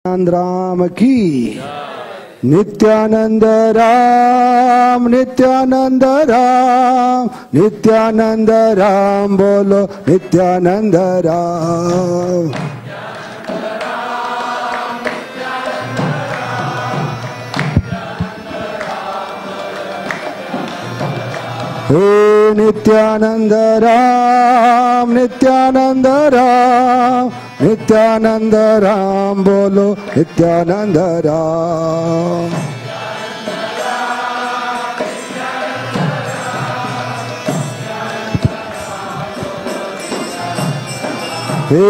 नित्यानंद राम की नित्यानंद राम नित्यानंद राम नित्यानंद राम बोलो नित्यानंद राम। हे नित्यानंद राम नित्यानंद राम नित्यानंद राम बोलो नित्यानंद राम। हे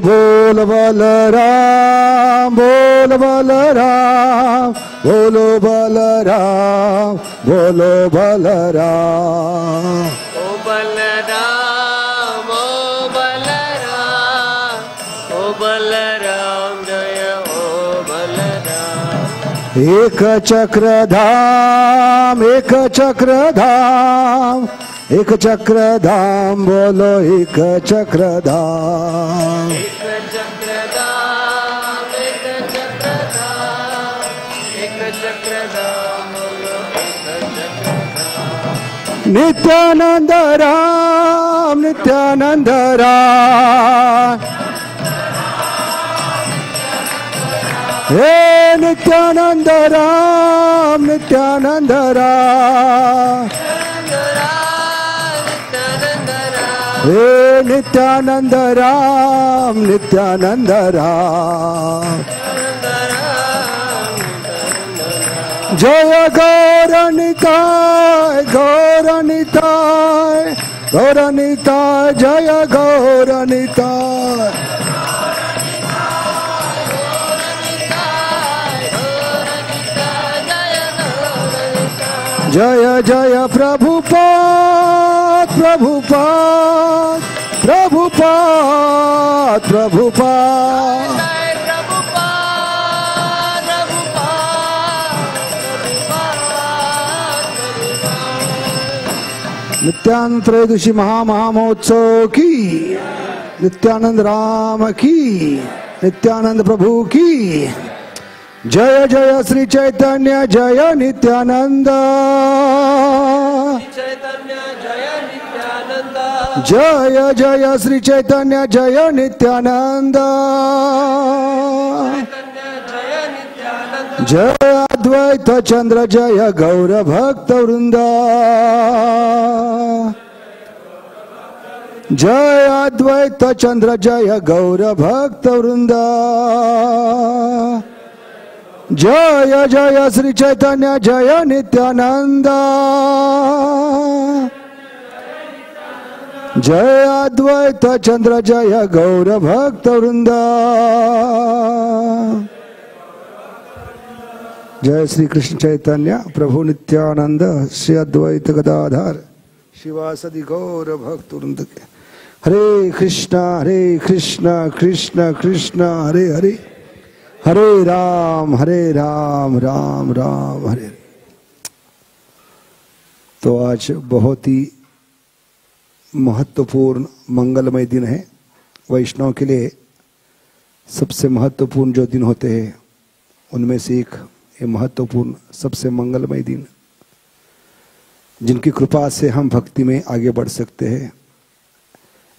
बोल बलराम बोल बलराम बोलो बलराम बोलो बलराम। ओ बलराम ओ बलराम ओ बलराम जय ओ बलराम। एक चक्रधाम एक चक्रधाम एक चक्रधाम बोलो एक चक्रधाम। एक चक्रधाम एक चक्रधाम एक चक्रधाम बोलो एक चक्रधाम। नित्यानंद राम नित्यानंद राम हे नित्यानंद राम नित्यानंद राम हे नित्यानंद राम नित्यानंद राम। जय गौरनिताय गौरनिताय गौरनिताय जय गौरनिताय। जय जय प्रभुपाद प्रभुपाद प्रभुपाद प्रभुपाद। नित्यानंद त्रयोदशी महामहोत्सव की नित्यानंद राम की नित्यानंद प्रभु की जय जय श्री चैतन्य जय नित्यानंद जय जय श्री चैतन्य जय नित्यानंद जय अद्वैत चंद्र जय गौर भक्त वृंद जय अद्वैत चंद्र जय गौर भक्त वृंद जय जय श्री चैतन्य जय नित्यानंद जय अद्वैत चंद्र जय गौर भक्त वृंद। जय श्री कृष्ण चैतन्य प्रभु नित्यानंद श्री अद्वैत गदाधर शिवासदि गौर भक्त वृंद के हरे कृष्णा कृष्ण कृष्ण हरे हरे हरे राम राम राम हरे। तो आज बहुत ही महत्वपूर्ण मंगलमय दिन है। वैष्णव के लिए सबसे महत्वपूर्ण जो दिन होते हैं उनमें से एक ये महत्वपूर्ण सबसे मंगलमय दिन, जिनकी कृपा से हम भक्ति में आगे बढ़ सकते हैं,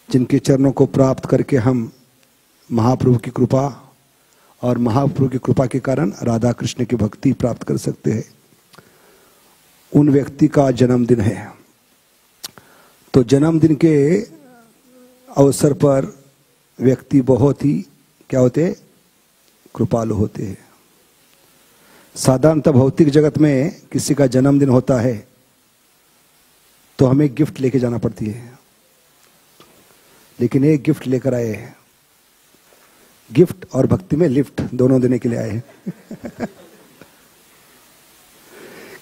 जिनके चरणों को प्राप्त करके हम महाप्रभु की कृपा और महाप्रभु की कृपा के कारण राधा कृष्ण की भक्ति प्राप्त कर सकते हैं, उन व्यक्ति का जन्मदिन है। तो जन्मदिन के अवसर पर व्यक्ति बहुत ही क्या होते हैं, कृपालु होते हैं। साधारणतः भौतिक जगत में किसी का जन्मदिन होता है तो हमें गिफ्ट लेके जाना पड़ती है, लेकिन एक गिफ्ट लेकर आए हैं, गिफ्ट और भक्ति में लिफ्ट दोनों देने के लिए आए हैं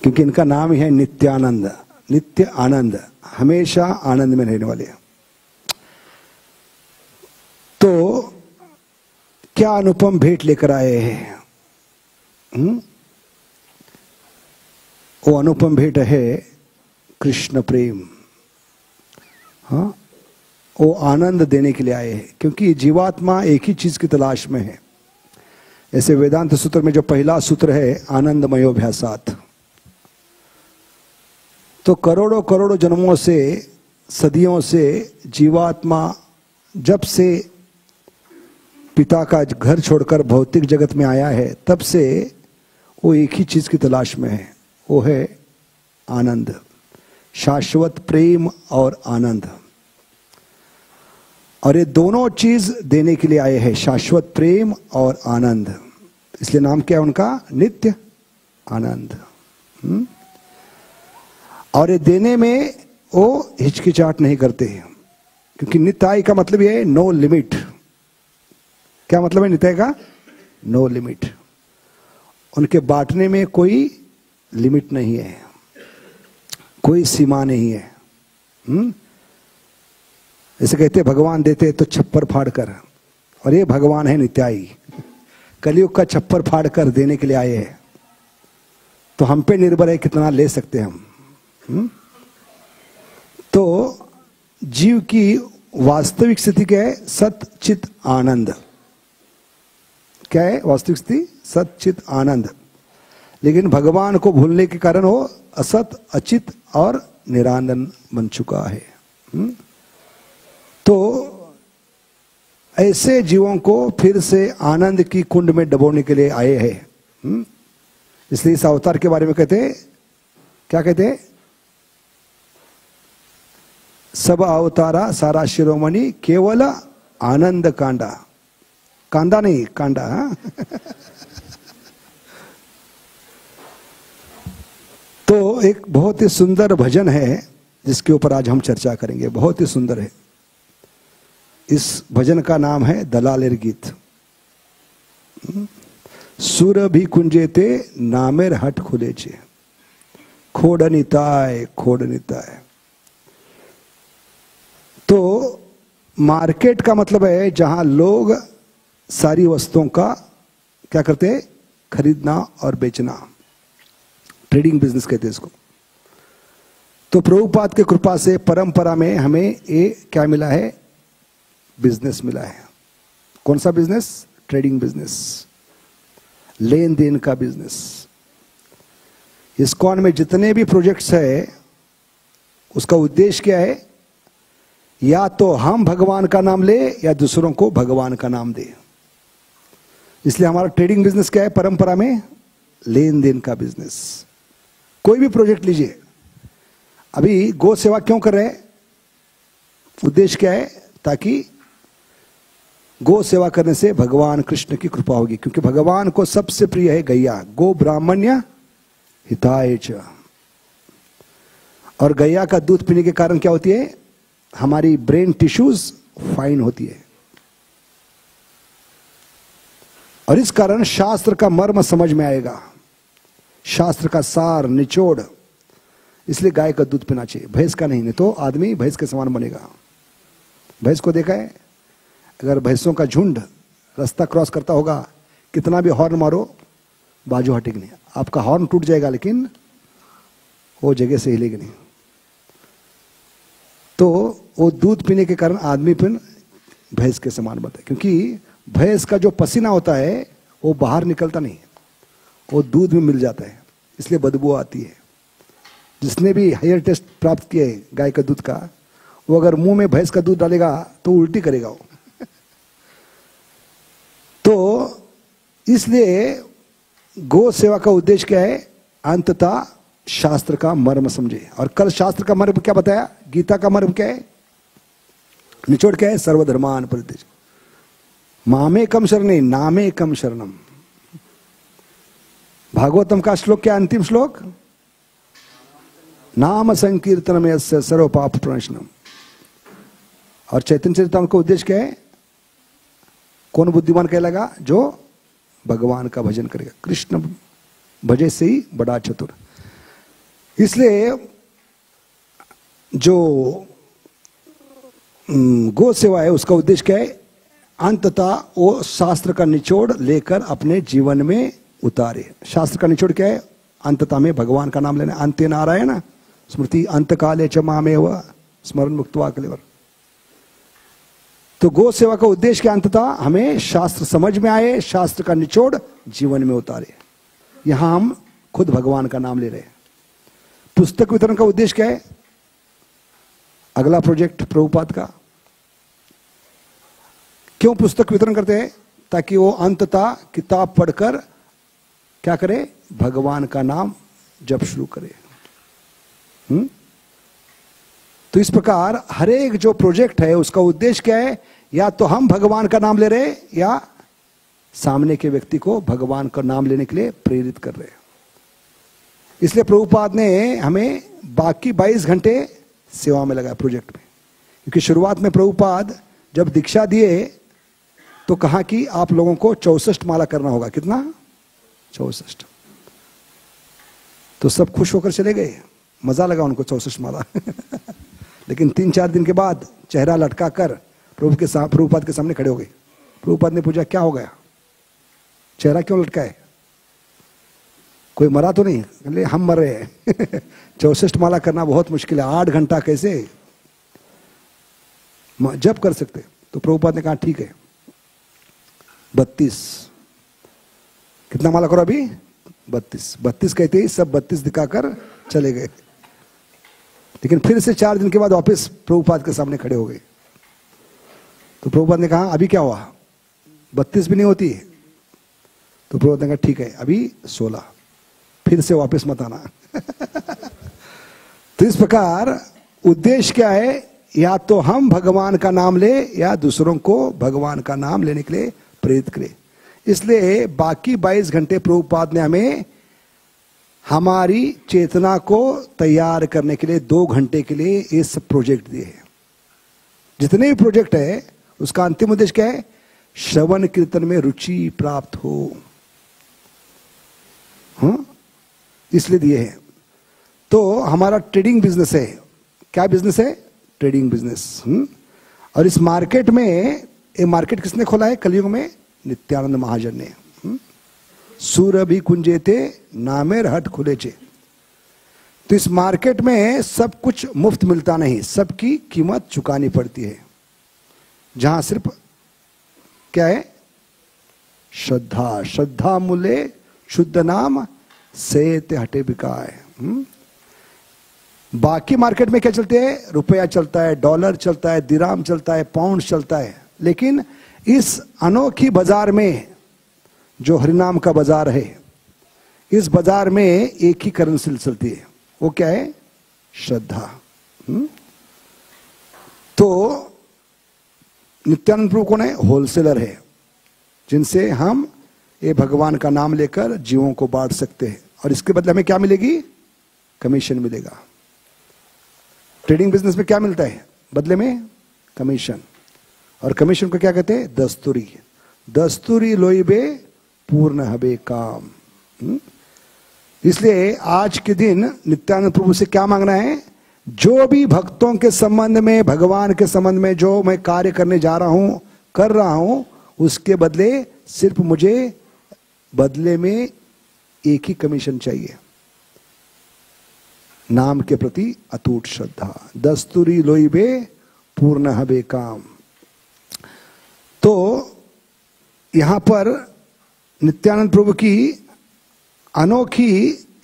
क्योंकि इनका नाम ही है नित्यानंद, नित्य आनंद, हमेशा आनंद में रहने वाले। तो क्या अनुपम भेंट लेकर आए हैं? वो अनुपम भेंट है कृष्ण प्रेम। हाँ, वो आनंद देने के लिए आए हैं, क्योंकि जीवात्मा एक ही चीज की तलाश में है, ऐसे वेदांत सूत्र में जो पहला सूत्र है आनंदमयोभ्यासात, तो करोड़ों करोड़ों जन्मों से, सदियों से जीवात्मा जब से पिता का घर छोड़कर भौतिक जगत में आया है, तब से वो एक ही चीज की तलाश में है, वो है आनंद, शाश्वत प्रेम और आनंद। और ये दोनों चीज देने के लिए आए हैं, शाश्वत प्रेम और आनंद। इसलिए नाम क्या है उनका? नित्य आनंद। और ये देने में वो हिचकिचाहट नहीं करते हैं, क्योंकि नित्याय का मतलब ये है नो लिमिट। क्या मतलब है नित्याय का? No limit. उनके बांटने में कोई लिमिट नहीं है, कोई सीमा नहीं है। जैसे कहते भगवान देते तो छप्पर फाड़ कर, और ये भगवान है नित्यायी, कलयुग का छप्पर फाड़ कर देने के लिए आए हैं। तो हम पे निर्भर है कितना ले सकते हैं हम। तो जीव की वास्तविक स्थिति क्या है? सत चित आनंद। क्या है वास्तविक स्थिति? सत चित आनंद। लेकिन भगवान को भूलने के कारण वो असत, अचित और निरानंद बन चुका है। तो ऐसे जीवों को फिर से आनंद की कुंड में डुबोने के लिए आए हैं। इसलिए इस अवतार के बारे में कहते हैं, क्या कहते हैं? सब अवतारा सारा शिरोमणि केवल आनंद कांडा। कांदा नहीं, कांडा। तो एक बहुत ही सुंदर भजन है जिसके ऊपर आज हम चर्चा करेंगे, बहुत ही सुंदर है। इस भजन का नाम है दलालेर गीत। सुर भी कुंजेते नामेर हट खुले छे, खोडनिताय खोडनिताय। तो मार्केट का मतलब है जहां लोग सारी वस्तुओं का क्या करते हैं? खरीदना और बेचना, ट्रेडिंग बिजनेस कहते हैं इसको। तो प्रभुपाद के कृपा से परंपरा में हमें ये क्या मिला है? बिजनेस मिला है। कौन सा बिजनेस? ट्रेडिंग बिजनेस, लेन देन का बिजनेस। इस्कॉन में जितने भी प्रोजेक्ट्स है उसका उद्देश्य क्या है? या तो हम भगवान का नाम ले या दूसरों को भगवान का नाम दे। इसलिए हमारा ट्रेडिंग बिजनेस क्या है? परंपरा में लेन देन का बिजनेस। कोई भी प्रोजेक्ट लीजिए, अभी गौ सेवा क्यों कर रहे हैं? उद्देश्य क्या है? ताकि गौ सेवा करने से भगवान कृष्ण की कृपा होगी, क्योंकि भगवान को सबसे प्रिय है गैया। गो ब्राह्मण्य हिताय च। और गैया का दूध पीने के कारण क्या होती है? हमारी ब्रेन टिश्यूज फाइन होती है। और इस कारण शास्त्र का मर्म समझ में आएगा, शास्त्र का सार निचोड़। इसलिए गाय का दूध पीना चाहिए, भैंस का नहीं तो आदमी भैंस के समान बनेगा। भैंस को देखा है? अगर भैंसों का झुंड रास्ता क्रॉस करता होगा, कितना भी हॉर्न मारो बाजू हटेगी नहीं। आपका हॉर्न टूट जाएगा लेकिन वो जगह से हिलेगी नहीं। तो वो दूध पीने के कारण आदमी फिर भैंस के समान बनता है, क्योंकि भैंस का जो पसीना होता है वो बाहर निकलता नहीं, वो दूध में मिल जाता है, इसलिए बदबू आती है। जिसने भी हायर टेस्ट प्राप्त किए गाय का दूध का, वो अगर मुंह में भैंस का दूध डालेगा तो उल्टी करेगा वो। तो इसलिए गो सेवा का उद्देश्य क्या है? अंततः शास्त्र का मर्म समझे। और कल शास्त्र का मर्म क्या बताया? गीता का मर्म क्या है? निचोड़ क्या है? सर्वधर्मान परित्यज्य मामेकम शरणे नामेकम शरणम। भागवतम का श्लोक क्या? अंतिम श्लोक, नाम संकीर्तनम यस्य सर्व पाप प्रणशनम। और चैतन्य चरितामृत का उद्देश्य क्या है? कौन बुद्धिमान कहलाएगा? जो भगवान का भजन करेगा। कृष्ण भजे से ही बड़ा चतुर। इसलिए जो गो सेवा है उसका उद्देश्य क्या है? अंततः वो शास्त्र का निचोड़ लेकर अपने जीवन में उतारे। शास्त्र का निचोड़ क्या है? अंततः में भगवान का नाम लेना। अंत्य नारायण स्मृति अंत काले च मामेव स्मरण मुक्त्वा कलेवर। तो गौ सेवा का उद्देश्य क्या? अंततः हमें शास्त्र समझ में आए, शास्त्र का निचोड़ जीवन में उतारे। यहां हम खुद भगवान का नाम ले रहे हैं। पुस्तक वितरण का उद्देश्य क्या है? अगला प्रोजेक्ट प्रभुपाद का। क्यों पुस्तक वितरण करते हैं? ताकि वो अंततः किताब पढ़कर क्या करे? भगवान का नाम जप शुरू करे। तो इस प्रकार हर एक जो प्रोजेक्ट है उसका उद्देश्य क्या है? या तो हम भगवान का नाम ले रहे या सामने के व्यक्ति को भगवान का नाम लेने के लिए प्रेरित कर रहे हैं। इसलिए प्रभुपाद ने हमें बाकी 22 घंटे सेवा में लगाया प्रोजेक्ट में। क्योंकि शुरुआत में प्रभुपाद जब दीक्षा दिए तो कहा कि आप लोगों को 64 माला करना होगा। कितना? 64। तो सब खुश होकर चले गए, मजा लगा उनको 64 माला। लेकिन 3-4 दिन के बाद चेहरा लटका कर प्रभुपाद के सामने खड़े हो गए। प्रभुपाद ने पूछा क्या हो गया, चेहरा क्यों लटका है? कोई मरा तो नहीं? बोले हम मर रहे हैं। 64 माला करना बहुत मुश्किल है, 8 घंटा कैसे जब कर सकते? तो प्रभुपाद ने कहा ठीक है 32। कितना माला करो अभी? 32 कहते ही सब 32 दिखाकर चले गए। लेकिन फिर से 4 दिन के बाद वापस प्रभुपाद के सामने खड़े हो गए। तो प्रभुपाद ने कहा अभी क्या हुआ? 32 भी नहीं होती? तो प्रभुपाद ने कहा ठीक है अभी 16, फिर से वापस मत आना। तो इस प्रकार उद्देश्य क्या है? या तो हम भगवान का नाम ले या दूसरों को भगवान का नाम लेने के लिए प्रेरित करें। इसलिए बाकी 22 घंटे प्रभुपाद ने हमें हमारी चेतना को तैयार करने के लिए 2 घंटे के लिए इस प्रोजेक्ट दिए हैं। जितने भी प्रोजेक्ट है उसका अंतिम उद्देश्य क्या है? श्रवण कीर्तन में रुचि प्राप्त हो। इसलिए दिए हैं। तो हमारा ट्रेडिंग बिजनेस है। क्या बिजनेस है? Trading business. और इस मार्केट में, ये मार्केट किसने खोला है कलयुग में? नित्यानंद महाजन ने। सूरभि कुंजे थे नामेर हट खुले चे। तो इस मार्केट में सब कुछ मुफ्त मिलता नहीं, सबकी कीमत चुकानी पड़ती है। जहां सिर्फ क्या है? श्रद्धा। श्रद्धा मूल्य शुद्ध नाम से ते हटे बिकाए। बाकी मार्केट में क्या चलते हैं? रुपया चलता है, डॉलर चलता है, दिराम चलता है, पाउंड चलता है। लेकिन इस अनोखी बाजार में जो हरिनाम का बाजार है, इस बाजार में एक ही करेंसी चलती है। वो क्या है? श्रद्धा। तो नित्यानंद प्रभु कौन है? होलसेलर है, जिनसे हम ये भगवान का नाम लेकर जीवों को बांट सकते हैं। और इसके बदले हमें क्या मिलेगी? कमीशन मिलेगा। ट्रेडिंग बिजनेस में क्या मिलता है बदले में? कमीशन। और कमीशन को क्या कहते हैं? दस्तूरी। दस्तूरी लोइबे पूर्ण हबे काम। इसलिए आज के दिन नित्यानंद प्रभु से क्या मांगना है? जो भी भक्तों के संबंध में, भगवान के संबंध में जो मैं कार्य करने जा रहा हूं, कर रहा हूं, उसके बदले सिर्फ मुझे बदले में एक ही कमीशन चाहिए, नाम के प्रति अटूट श्रद्धा। दस्तूरी लोइबे पूर्ण हबे काम। तो यहां पर नित्यानंद प्रभु की अनोखी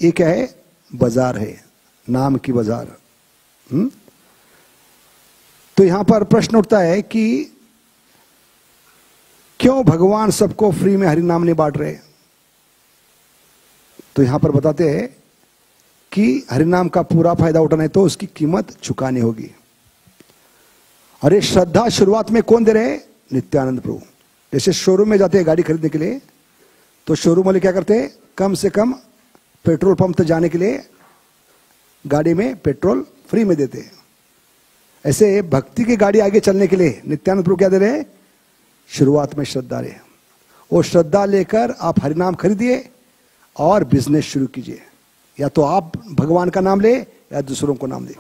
एक है बाजार है, नाम की बाजार। तो यहां पर प्रश्न उठता है कि क्यों भगवान सबको फ्री में हरि नाम नहीं बांट रहे? तो यहां पर बताते हैं कि हरिनाम का पूरा फायदा उठाना है तो उसकी कीमत चुकानी होगी। और ये श्रद्धा शुरुआत में कौन दे रहे हैं? नित्यानंद प्रभु। जैसे शोरूम में जाते हैं गाड़ी खरीदने के लिए, तो शोरूम वाले क्या करते हैं? कम से कम पेट्रोल पंप तक जाने के लिए गाड़ी में पेट्रोल फ्री में देते हैं। ऐसे भक्ति की गाड़ी आगे चलने के लिए नित्यानंद प्रभु क्या दे रहे हैं? शुरुआत में श्रद्धा रहे। वो श्रद्धा लेकर आप हरिनाम खरीदिए और बिजनेस शुरू कीजिए। या तो आप भगवान का नाम ले या दूसरों को नाम दे।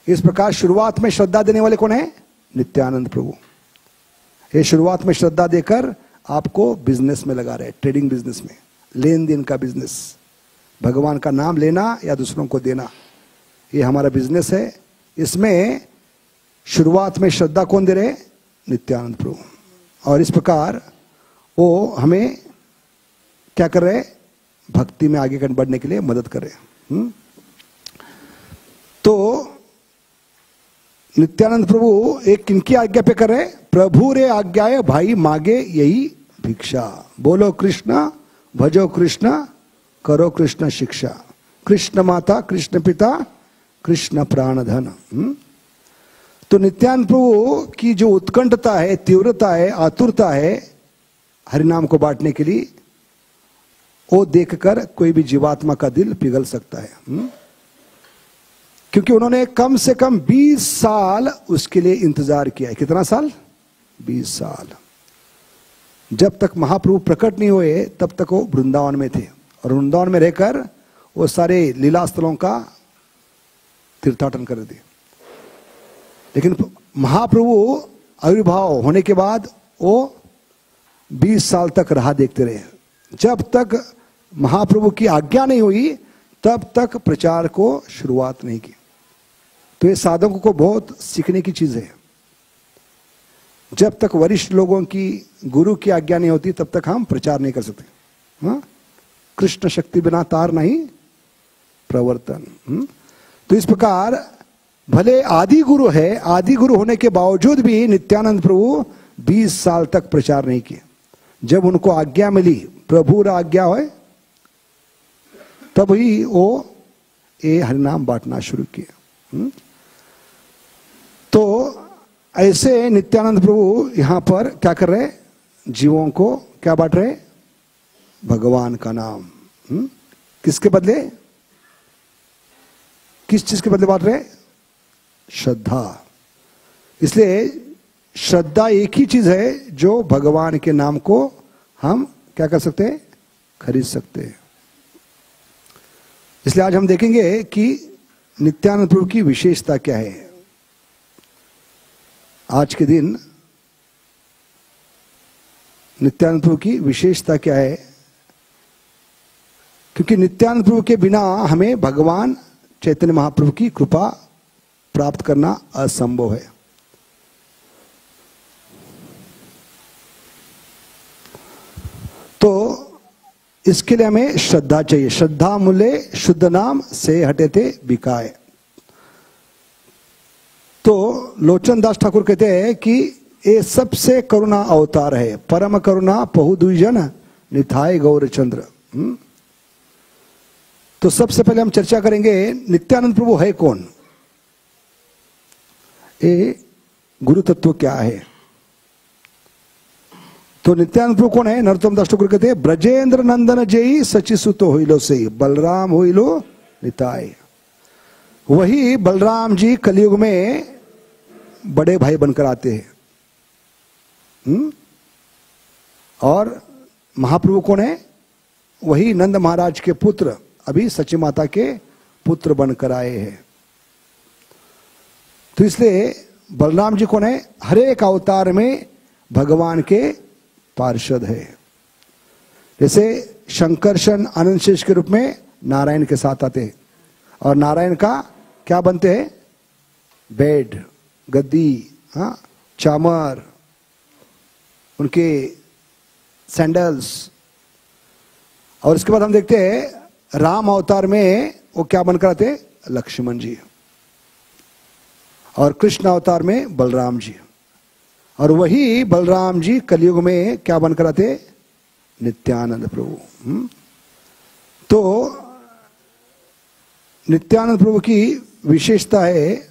इस प्रकार शुरुआत में श्रद्धा देने वाले कौन है? नित्यानंद प्रभु। ये शुरुआत में श्रद्धा देकर आपको बिजनेस में लगा रहे, ट्रेडिंग बिजनेस में, लेन देन का बिजनेस, भगवान का नाम लेना या दूसरों को देना, ये हमारा बिजनेस है। इसमें शुरुआत में श्रद्धा कौन दे रहे? नित्यानंद प्रभु। और इस प्रकार वो हमें क्या कर रहे, भक्ति में आगे बढ़ने के लिए मदद कर रहे। तो नित्यानंद प्रभु एक किनकी आज्ञा पे कर रहे, प्रभु रे आज्ञाए भाई मांगे यही भिक्षा। बोलो कृष्ण, भजो कृष्ण, करो कृष्ण शिक्षा। कृष्ण माता, कृष्ण पिता, कृष्ण प्राणधन। तो नित्यानंद प्रभु की जो उत्कंठता है, तीव्रता है, आतुरता है हरिनाम को बांटने के लिए, वो देखकर कोई भी जीवात्मा का दिल पिघल सकता है। क्योंकि उन्होंने कम से कम 20 साल उसके लिए इंतजार किया है। कितना साल? 20 साल। जब तक महाप्रभु प्रकट नहीं हुए तब तक वो वृंदावन में थे, और वृंदावन में रहकर वो सारे लीला स्थलों का तीर्थाटन कर रहे थे। लेकिन महाप्रभु आविर्भाव होने के बाद वो 20 साल तक राह देखते रहे। जब तक महाप्रभु की आज्ञा नहीं हुई तब तक प्रचार को शुरुआत नहीं की। तो ये साधकों को बहुत सीखने की चीज है। जब तक वरिष्ठ लोगों की, गुरु की आज्ञा नहीं होती तब तक हम प्रचार नहीं कर सकते। हाँ? कृष्ण शक्ति बिना तार नहीं प्रवर्तन। तो इस प्रकार भले आदि गुरु है, आदि गुरु होने के बावजूद भी नित्यानंद प्रभु 20 साल तक प्रचार नहीं किए। जब उनको आज्ञा मिली, प्रभु रा आज्ञा हो, तब ही वो ये हरिनाम बांटना शुरू किए। तो ऐसे नित्यानंद प्रभु यहां पर क्या कर रहे, जीवों को क्या बांट रहे, भगवान का नाम। किसके बदले, किस चीज के बदले बांट रहे? श्रद्धा। इसलिए श्रद्धा एक ही चीज है जो भगवान के नाम को हम क्या कर सकते हैं, खरीद सकते हैं। इसलिए आज हम देखेंगे कि नित्यानंद प्रभु की विशेषता क्या है। आज के दिन नित्यानंद प्रभु की विशेषता क्या है, क्योंकि नित्यानंद प्रभु के बिना हमें भगवान चैतन्य महाप्रभु की कृपा प्राप्त करना असंभव है। तो इसके लिए हमें श्रद्धा चाहिए। श्रद्धा मूल्य शुद्ध नाम से हटे थे बिकाए। तो लोचन दास ठाकुर कहते हैं कि ये सबसे करुणा अवतार है, परम करुणा पहु दुईजन निथाय गौरचंद्र। तो सबसे पहले हम चर्चा करेंगे नित्यानंद प्रभु है कौन, ये गुरु तत्व क्या है। तो नित्यानंद प्रभु कौन है? नरोत्तम दास ठाकुर कहते हैं ब्रजेंद्र नंदन जयी सचिसुत होइलो से बलराम होइलो निताय। वही बलराम जी कलयुग में बड़े भाई बनकर आते हैं। और महाप्रभु कौन है? वही नंद महाराज के पुत्र, अभी सची माता के पुत्र बनकर आए हैं। तो इसलिए बलराम जी कौन है? हर एक अवतार में भगवान के पार्षद है। जैसे शंकरशन आनंद शेष के रूप में नारायण के साथ आते हैं, और नारायण का क्या बनते हैं? बेड, गद्दी, हाँ, चामर, उनके सैंडल्स। और इसके बाद हम देखते हैं राम अवतार में वो क्या बनकर आते हैं? लक्ष्मण जी। और कृष्ण अवतार में बलराम जी। और वही बलराम जी कलयुग में क्या बनकर आते? नित्यानंद प्रभु। तो नित्यानंद प्रभु की विशेषता है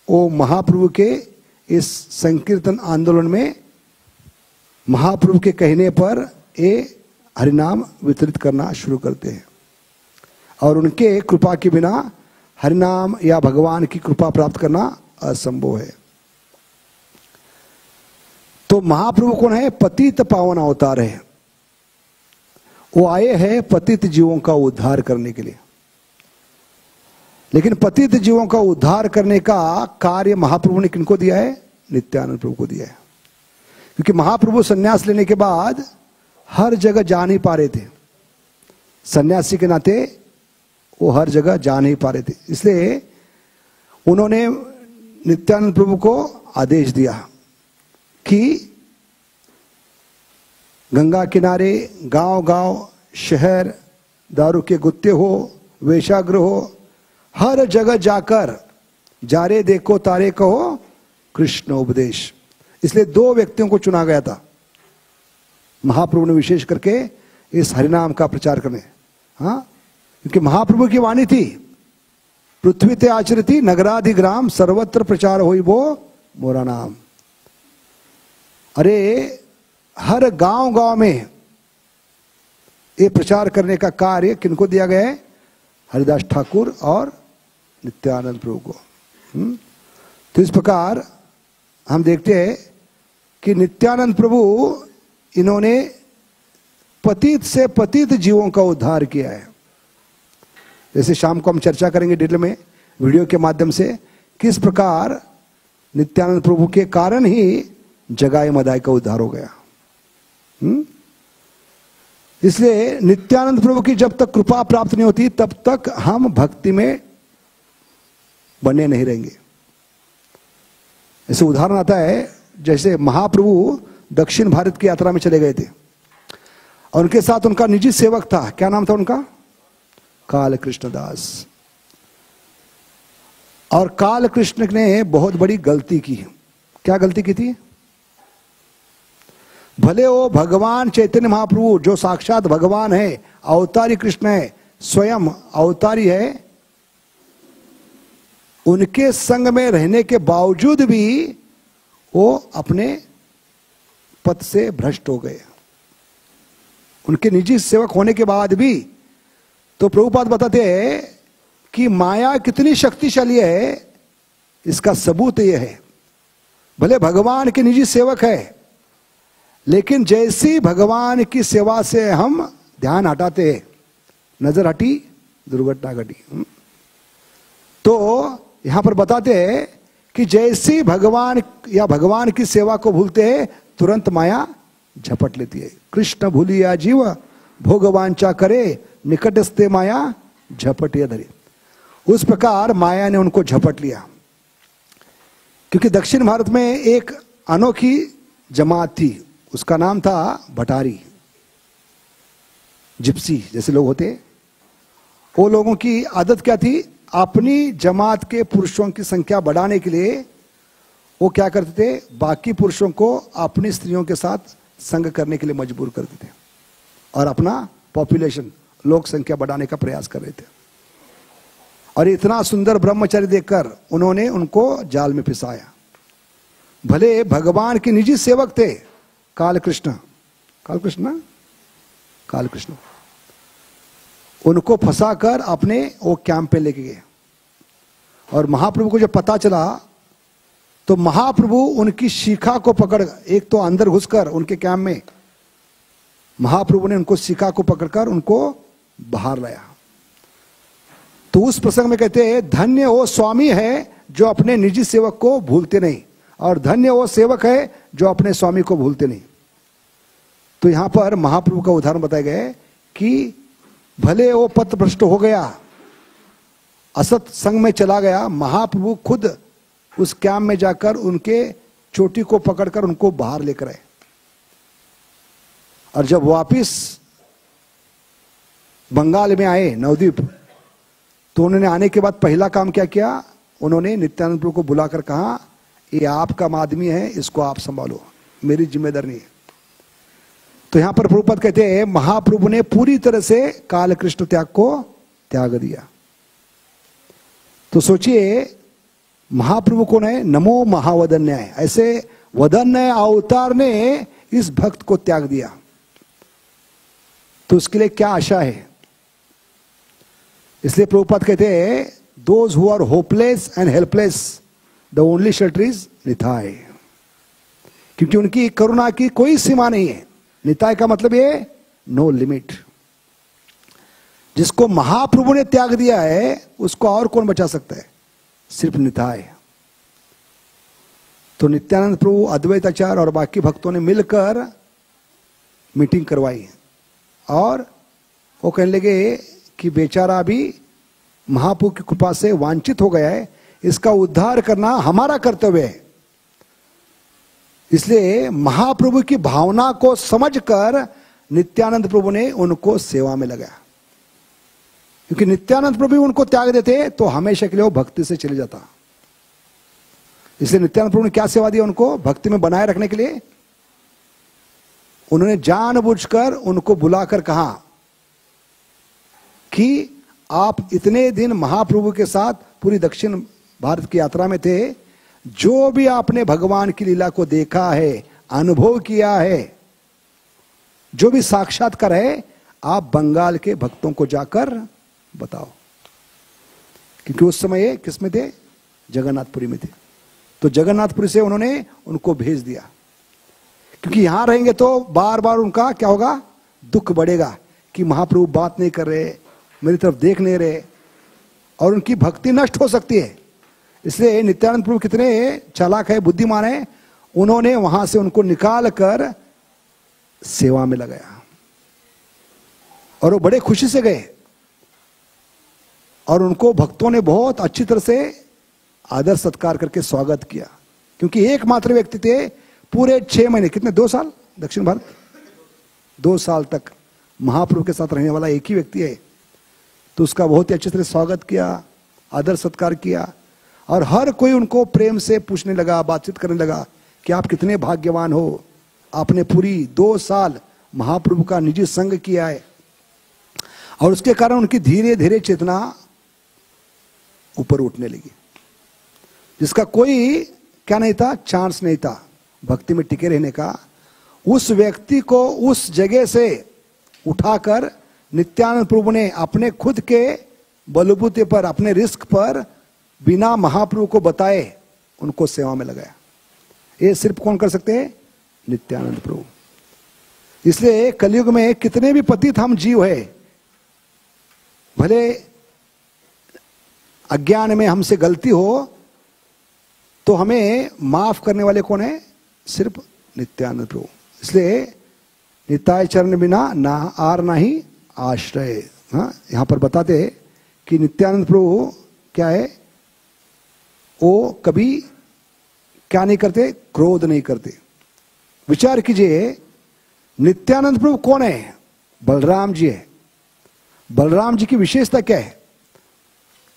वो महाप्रभु के इस संकीर्तन आंदोलन में महाप्रभु के कहने पर ये हरिनाम वितरित करना शुरू करते हैं। और उनके कृपा के बिना हरिनाम या भगवान की कृपा प्राप्त करना असंभव है। तो महाप्रभु कौन है? पतित पावन अवतार है। वो आए हैं पतित जीवों का उद्धार करने के लिए। लेकिन पतित जीवों का उद्धार करने का कार्य महाप्रभु ने किनको दिया है? नित्यानंद प्रभु को दिया है। क्योंकि महाप्रभु सन्यास लेने के बाद हर जगह जा नहीं पा रहे थे। सन्यासी के नाते वो हर जगह जा नहीं पा रहे थे। इसलिए उन्होंने नित्यानंद प्रभु को आदेश दिया कि गंगा किनारे, गांव गांव, शहर, दारू के गुत्ते हो, वेश्यागृह हो, हर जगह जाकर जारे देखो तारे कहो कृष्ण उपदेश। इसलिए दो व्यक्तियों को चुना गया था महाप्रभु ने विशेष करके इस हरिनाम का प्रचार करने। हाँ, क्योंकि महाप्रभु की वाणी थी, पृथ्वी ते आचरती नगराधिग्राम सर्वत्र प्रचार होई वो मोरा नाम। अरे हर गांव गांव में ये प्रचार करने का कार्य किनको दिया गया है? हरिदास ठाकुर और नित्यानंद प्रभु को। तो इस प्रकार हम देखते हैं कि नित्यानंद प्रभु इन्होंने पतित से पतित जीवों का उद्धार किया है। जैसे शाम को हम चर्चा करेंगे डिटेल में वीडियो के माध्यम से, किस प्रकार नित्यानंद प्रभु के कारण ही जगाई मदाई का उद्धार हो गया। इसलिए नित्यानंद प्रभु की जब तक कृपा प्राप्त नहीं होती तब तक हम भक्ति में बने नहीं रहेंगे। ऐसे उदाहरण आता है, जैसे महाप्रभु दक्षिण भारत की यात्रा में चले गए थे और उनके साथ उनका निजी सेवक था। क्या नाम था उनका? काल कृष्ण दास। और काल कृष्ण ने बहुत बड़ी गलती की। क्या गलती की थी? भले वो भगवान चैतन्य महाप्रभु जो साक्षात भगवान है, अवतारी कृष्ण है, स्वयं अवतारी है, उनके संग में रहने के बावजूद भी वो अपने पद से भ्रष्ट हो गए। उनके निजी सेवक होने के बाद भी। तो प्रभुपाद बताते हैं कि माया कितनी शक्तिशाली है, इसका सबूत यह है। भले भगवान के निजी सेवक है, लेकिन जैसी भगवान की सेवा से हम ध्यान हटाते हैं, नजर हटी दुर्घटना घटी। तो यहां पर बताते हैं कि जैसी भगवान या भगवान की सेवा को भूलते हैं, तुरंत माया झपट लेती है। कृष्ण भूलिया जीव भोगवांचा करे, निकटस्थे माया झपटिया धरे। उस प्रकार माया ने उनको झपट लिया। क्योंकि दक्षिण भारत में एक अनोखी जमात थी, उसका नाम था भटारी, जिप्सी जैसे लोग होते। वो लोगों की आदत क्या थी? अपनी जमात के पुरुषों की संख्या बढ़ाने के लिए वो क्या करते थे? बाकी पुरुषों को अपनी स्त्रियों के साथ संग करने के लिए मजबूर करते थे और अपना पॉपुलेशन, लोक संख्या बढ़ाने का प्रयास कर रहे थे। और इतना सुंदर ब्रह्मचर्य देखकर उन्होंने उनको जाल में फंसाया। भले भगवान के निजी सेवक थे, काल कृष्ण उनको फंसाकर अपने वो कैंप पे लेके गए। और महाप्रभु को जब पता चला तो महाप्रभु उनकी शिखा को पकड़, एक तो अंदर घुसकर उनके कैंप में महाप्रभु ने उनको शिखा को पकड़कर उनको बाहर लाया। तो उस प्रसंग में कहते हैं, धन्य वो स्वामी है जो अपने निजी सेवक को भूलते नहीं, और धन्य वो सेवक है जो अपने स्वामी को भूलते नहीं। तो यहां पर महाप्रभु का उदाहरण बताया गया है कि भले वो पथभ्रष्ट हो गया, असत संग में चला गया, महाप्रभु खुद उस कैंप में जाकर उनके चोटी को पकड़कर उनको बाहर लेकर आए। और जब वापिस बंगाल में आए, नवद्वीप, तो उन्होंने आने के बाद पहला काम क्या किया? उन्होंने नित्यानंद प्रभु को बुलाकर कहा, ये आपका आदमी है, इसको आप संभालो, मेरी जिम्मेदारी नहीं है। तो यहां पर प्रभुपाद कहते हैं, महाप्रभु ने पूरी तरह से काल कृष्ण त्याग को त्याग दिया। तो सोचिए, महाप्रभु कौन है? नमो महावदन्याय, ऐसे वदन्य अवतार ने इस भक्त को त्याग दिया। तो उसके लिए क्या आशा है? इसलिए प्रभुपाद कहते हैं, those who are hopeless and helpless the only shelter is Nitai. क्योंकि उनकी करुणा की कोई सीमा नहीं है। निताय का मतलब ये नो लिमिट। जिसको महाप्रभु ने त्याग दिया है उसको और कौन बचा सकता है? सिर्फ निताय। तो नित्यानंद प्रभु, अद्वैत आचार्य और बाकी भक्तों ने मिलकर मीटिंग करवाई और वो कहने लगे कि बेचारा भी महाप्रभु की कृपा से वांछित हो गया है, इसका उद्धार करना हमारा कर्तव्य है। इसलिए महाप्रभु की भावना को समझकर नित्यानंद प्रभु ने उनको सेवा में लगाया, क्योंकि नित्यानंद प्रभु उनको त्याग देते तो हमेशा के लिए वो भक्ति से चले जाता। इसलिए नित्यानंद प्रभु ने क्या सेवा दी उनको भक्ति में बनाए रखने के लिए? उन्होंने जानबूझकर उनको बुलाकर कहा कि आप इतने दिन महाप्रभु के साथ पूरी दक्षिण भारत की यात्रा में थे, जो भी आपने भगवान की लीला को देखा है, अनुभव किया है, जो भी साक्षात्कार है, आप बंगाल के भक्तों को जाकर बताओ। क्योंकि उस समय ये किस में थे? जगन्नाथपुरी में थे। तो जगन्नाथपुरी से उन्होंने उनको भेज दिया, क्योंकि यहां रहेंगे तो बार बार उनका क्या होगा? दुख बढ़ेगा कि महाप्रभु बात नहीं कर रहे, मेरी तरफ देख नहीं रहे, और उनकी भक्ति नष्ट हो सकती है। इसलिए नित्यानंद प्रभु कितने चालाक है, बुद्धिमान है, उन्होंने वहां से उनको निकाल कर सेवा में लगाया और वो बड़े खुशी से गए और उनको भक्तों ने बहुत अच्छी तरह से आदर सत्कार करके स्वागत किया, क्योंकि एकमात्र व्यक्ति थे पूरे 6 महीने, कितने 2 साल दक्षिण भारत, 2 साल तक महाप्रभु के साथ रहने वाला एक ही व्यक्ति है। तो उसका बहुत ही अच्छी तरह स्वागत किया, आदर सत्कार किया, और हर कोई उनको प्रेम से पूछने लगा, बातचीत करने लगा कि आप कितने भाग्यवान हो, आपने पूरी 2 साल महाप्रभु का निजी संग किया है। और उसके कारण उनकी धीरे धीरे चेतना ऊपर उठने लगी, जिसका कोई क्या नहीं था, चांस नहीं था भक्ति में टिके रहने का। उस व्यक्ति को उस जगह से उठाकर नित्यानंद प्रभु ने अपने खुद के बलबूते पर, अपने रिस्क पर, बिना महाप्रभु को बताए उनको सेवा में लगाया। ये सिर्फ कौन कर सकते हैं? नित्यानंद प्रभु। इसलिए कलयुग में कितने भी पतित हम जीव है, भले अज्ञान में हमसे गलती हो तो हमें माफ करने वाले कौन है? सिर्फ नित्यानंद प्रभु। इसलिए निताय चरण बिना ना आर ना ही आश्रय। हाँ, यहां पर बताते कि नित्यानंद प्रभु क्या है? वो कभी क्या नहीं करते? क्रोध नहीं करते। विचार कीजिए, नित्यानंद प्रभु कौन है? बलराम जी है। बलराम जी की विशेषता क्या है?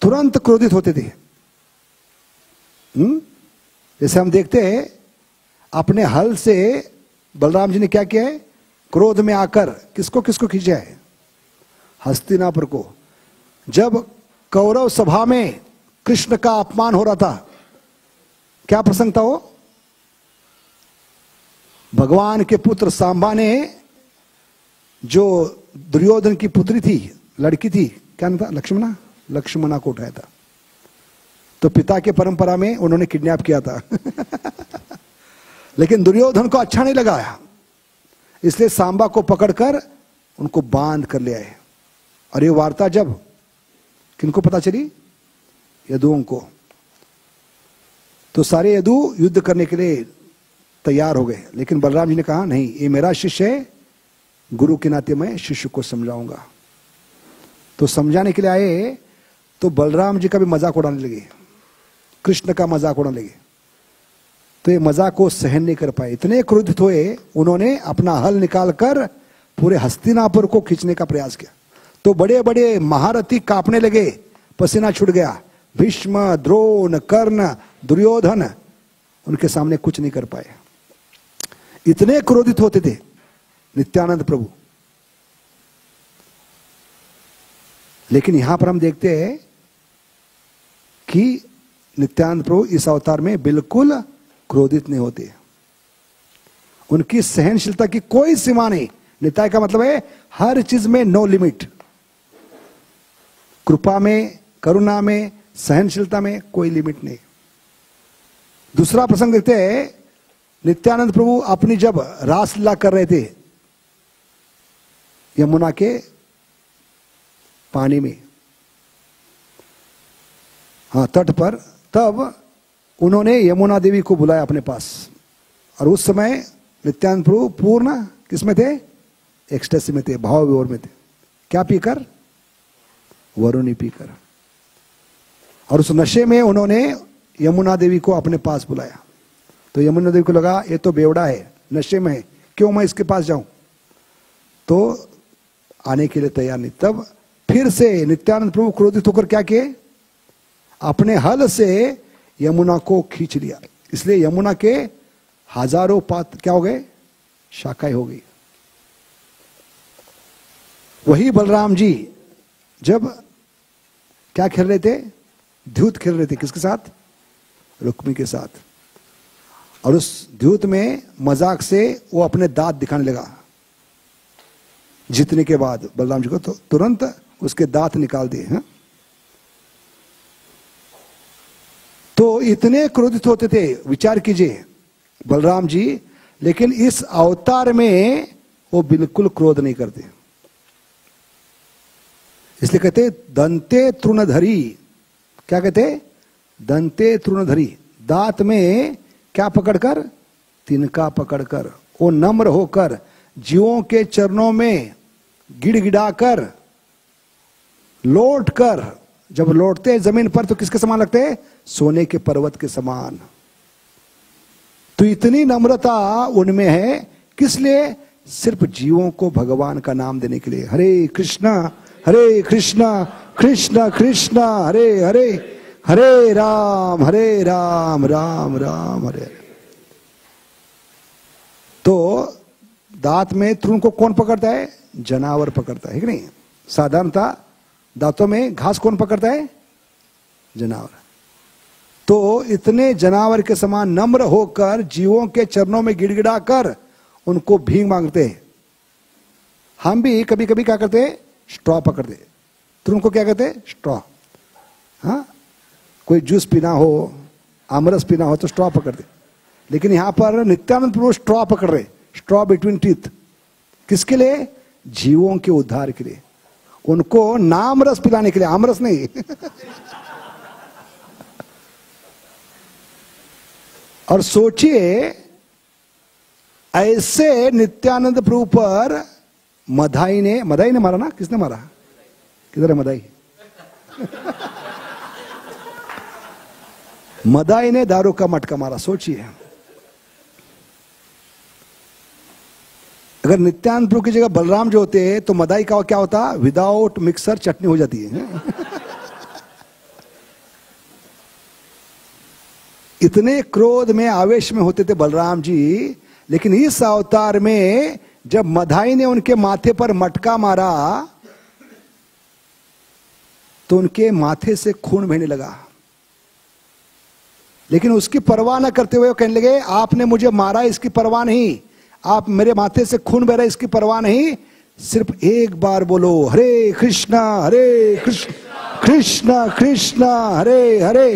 तुरंत क्रोधित होते थे। जैसे हम देखते हैं अपने हल से बलराम जी ने क्या किया है? क्रोध में आकर किसको किसको खींचा है? हस्तिनापुर को। जब कौरव सभा में कृष्ण का अपमान हो रहा था, क्या प्रसंग था वो? भगवान के पुत्र सांबा ने जो दुर्योधन की पुत्री थी, लड़की थी, क्या नाम था? लक्ष्मणा। लक्ष्मणा को उठाया था। तो पिता के परंपरा में उन्होंने किडनैप किया था लेकिन दुर्योधन को अच्छा नहीं लगा, इसलिए सांबा को पकड़कर उनको बांध कर ले आए। और ये वार्ता जब किनको पता चली? यदुओं को। तो सारे यदु युद्ध करने के लिए तैयार हो गए, लेकिन बलराम जी ने कहा नहीं, ये मेरा शिष्य है, गुरु के नाते मैं शिष्य को समझाऊंगा। तो समझाने के लिए आए तो बलराम जी का भी मजाक उड़ाने लगे, कृष्ण का मजाक उड़ाने लगे। तो ये मजाक को सहन नहीं कर पाए, इतने क्रोधित हुए, उन्होंने अपना हल निकालकर पूरे हस्तिनापुर को खींचने का प्रयास किया। तो बड़े बड़े महारथी कांपने लगे, पसीना छूट गया। भीष्म, द्रोण, कर्ण, दुर्योधन उनके सामने कुछ नहीं कर पाए, इतने क्रोधित होते थे नित्यानंद प्रभु। लेकिन यहां पर हम देखते हैं कि नित्यानंद प्रभु इस अवतार में बिल्कुल क्रोधित नहीं होते। उनकी सहनशीलता की कोई सीमा नहीं। निताय का मतलब है हर चीज में नो लिमिट। कृपा में, करुणा में, सहनशीलता में कोई लिमिट नहीं। दूसरा प्रसंग देखते हैं, नित्यानंद प्रभु अपनी जब रासलीला कर रहे थे यमुना के पानी में, हाँ तट पर, तब उन्होंने यमुना देवी को बुलाया अपने पास। और उस समय नित्यानंद प्रभु पूर्ण किसमें थे? एक्सटेसी में थे, भाव विभोर में थे। क्या पीकर? वरुणी पीकर। और उस नशे में उन्होंने यमुना देवी को अपने पास बुलाया तो यमुना देवी को लगा ये तो बेवड़ा है, नशे में है, क्यों मैं इसके पास जाऊं, तो आने के लिए तैयार नहीं। तब फिर से नित्यानंद प्रभु क्रोधित होकर क्या किए, अपने हल से यमुना को खींच लिया। इसलिए यमुना के हजारों पात्र क्या हो गए, शाखाएं हो गई। वही बलराम जी जब क्या खेल रहे थे, द्यूत खेल रहे थे, किसके साथ, रुक्मी के साथ। और उस द्यूत में मजाक से वो अपने दांत दिखाने लगा। जीतने के बाद बलराम जी को तो तुरंत उसके दांत निकाल दिए हैं। तो इतने क्रोधित होते थे, विचार कीजिए बलराम जी, लेकिन इस अवतार में वो बिल्कुल क्रोध नहीं करते। इसलिए कहते दंते तृणधरी, क्या कहते, दंते तृणधरी, दांत में क्या पकड़कर, तिनका पकड़कर, वो नम्र होकर जीवों के चरणों में गिड़गिड़ाकर लौट कर, जब लौटते जमीन पर तो किसके समान लगते हैं, सोने के पर्वत के समान। तो इतनी नम्रता उनमें है, किस लिए, सिर्फ जीवों को भगवान का नाम देने के लिए। हरे कृष्णा कृष्ण कृष्ण हरे हरे, हरे राम राम राम हरे। तो दांत में तृण को कौन पकड़ता है, जानवर पकड़ता है कि नहीं। साधारणतः दांतों में घास कौन पकड़ता है, जानवर। तो इतने जानवर के समान नम्र होकर जीवों के चरणों में गिड़गिड़ा कर उनको भीख मांगते हैं। हम भी कभी कभी क्या करते हैं, स्ट्रॉ पकड़ते, तृण को क्या कहते हैं, स्ट्रॉ। हाँ, कोई जूस पीना हो, आमरस पीना हो तो स्ट्रॉ पकड़ते। लेकिन यहां पर नित्यानंद प्रभु स्ट्रॉ पकड़ रहे, स्ट्रॉ बिटवीन टीथ, किसके लिए, जीवों के उद्धार के लिए, उनको नाम रस पिलाने के लिए, आमरस नहीं। और सोचिए ऐसे नित्यानंद प्रभु पर मदाई ने मारा ना, किसने मारा, किधर है मदाई? मदाई ने दारू का मटका मारा। सोचिए अगर नित्यानंद प्रभु की जगह बलराम जो होते तो मदाई का क्या होता, विदाउट मिक्सर चटनी हो जाती है। इतने क्रोध में आवेश में होते थे बलराम जी, लेकिन इस अवतार में जब मदाई ने उनके माथे पर मटका मारा तो उनके माथे से खून बहने लगा। लेकिन उसकी परवाह न करते हुए वो कहने लगे, आपने मुझे मारा इसकी परवाह नहीं, आप मेरे माथे से खून बह रहा है इसकी परवाह नहीं, सिर्फ एक बार बोलो हरे कृष्णा कृष्ण कृष्ण हरे हरे,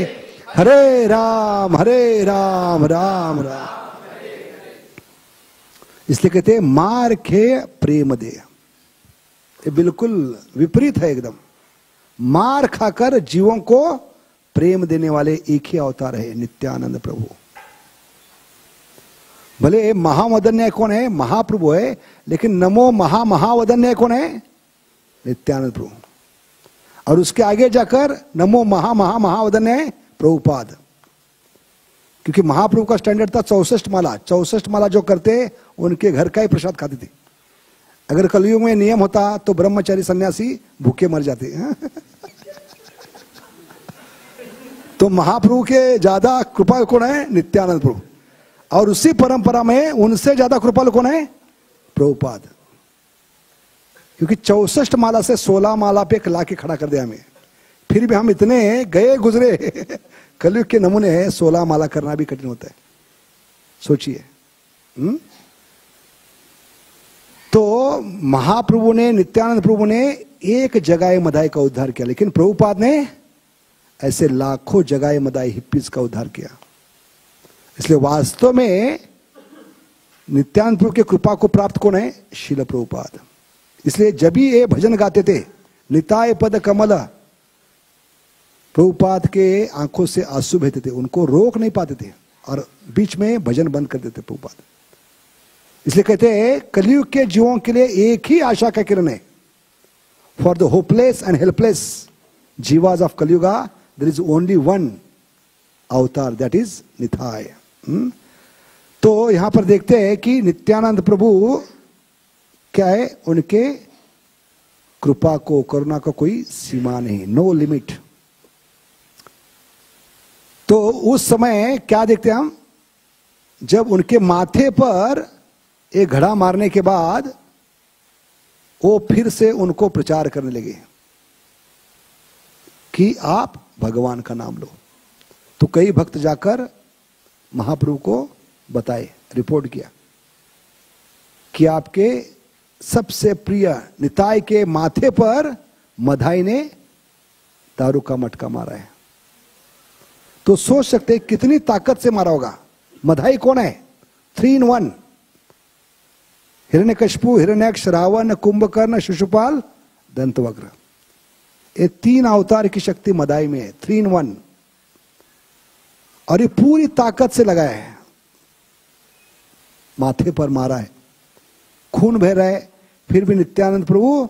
हरे राम राम राम। इसलिए कहते हैं मार खे प्रेम दे। ये बिल्कुल विपरीत है एकदम। मार खाकर जीवों को प्रेम देने वाले एक ही अवतार है नित्यानंद प्रभु। भले महावदन्य कौन है, महाप्रभु है, लेकिन नमो महावदन्य कौन है, नित्यानंद प्रभु। और उसके आगे जाकर नमो महावदन्य है प्रभुपाद। क्योंकि महाप्रभु का स्टैंडर्ड था 64 माला। 64 माला जो करते उनके घर का ही प्रसाद खाते थे। अगर कलयुग में नियम होता तो ब्रह्मचारी सन्यासी भूखे मर जाते। तो महाप्रभु के ज्यादा कृपा कौन है, नित्यानंद प्रभु। और उसी परंपरा में उनसे ज्यादा कृपालु कौन है, प्रभुपाद। क्योंकि 64 माला से 16 माला पे ला के खड़ा कर दिया हमें। फिर भी हम इतने गए गुजरे कलयुग के नमूने हैं, 16 माला करना भी कठिन होता है। सोचिए। तो महाप्रभु ने, नित्यानंद प्रभु ने एक जगाए मदाई का उद्धार किया, लेकिन प्रभुपाद ने ऐसे लाखों जगाए मदाई हिप्पीज का उद्धार किया। इसलिए वास्तव में नित्यानंद प्रभु की कृपा को प्राप्त कौन है, शील प्रभुपाद। इसलिए जब भी ये भजन गाते थे, निताय पद कमल, प्रभुपाद के आंखों से आंसू बहते थे, उनको रोक नहीं पाते थे और बीच में भजन बंद कर देते प्रभुपाद। इसलिए कहते हैं कलयुग के जीवों के लिए एक ही आशा का किरण है। For the hopeless and helpless jivas of Kaliyuga there is only one avatar, that is Nitai. तो यहां पर देखते हैं कि नित्यानंद प्रभु क्या है, उनके कृपा को, करुणा का कोई सीमा नहीं, नो लिमिट। तो उस समय क्या देखते हैं हम, जब उनके माथे पर एक घड़ा मारने के बाद वो फिर से उनको प्रचार करने लगे कि आप भगवान का नाम लो। तो कई भक्त जाकर महाप्रभु को बताए, रिपोर्ट किया कि आपके सबसे प्रिय निताई के माथे पर मधाई ने दारू का मटका मारा है। तो सोच सकते कितनी ताकत से मारा होगा। मधाई कौन है? 3 in 1, हिरण्यकशिपु, हिरण्यक्ष, रावण, कुंभकर्ण, शिशुपाल, दंतवक्र। ये 3 अवतार की शक्ति मदाई में है, 3 in 1। और ये पूरी ताकत से लगाया है, माथे पर मारा है, खून बह रहा है, फिर भी नित्यानंद प्रभु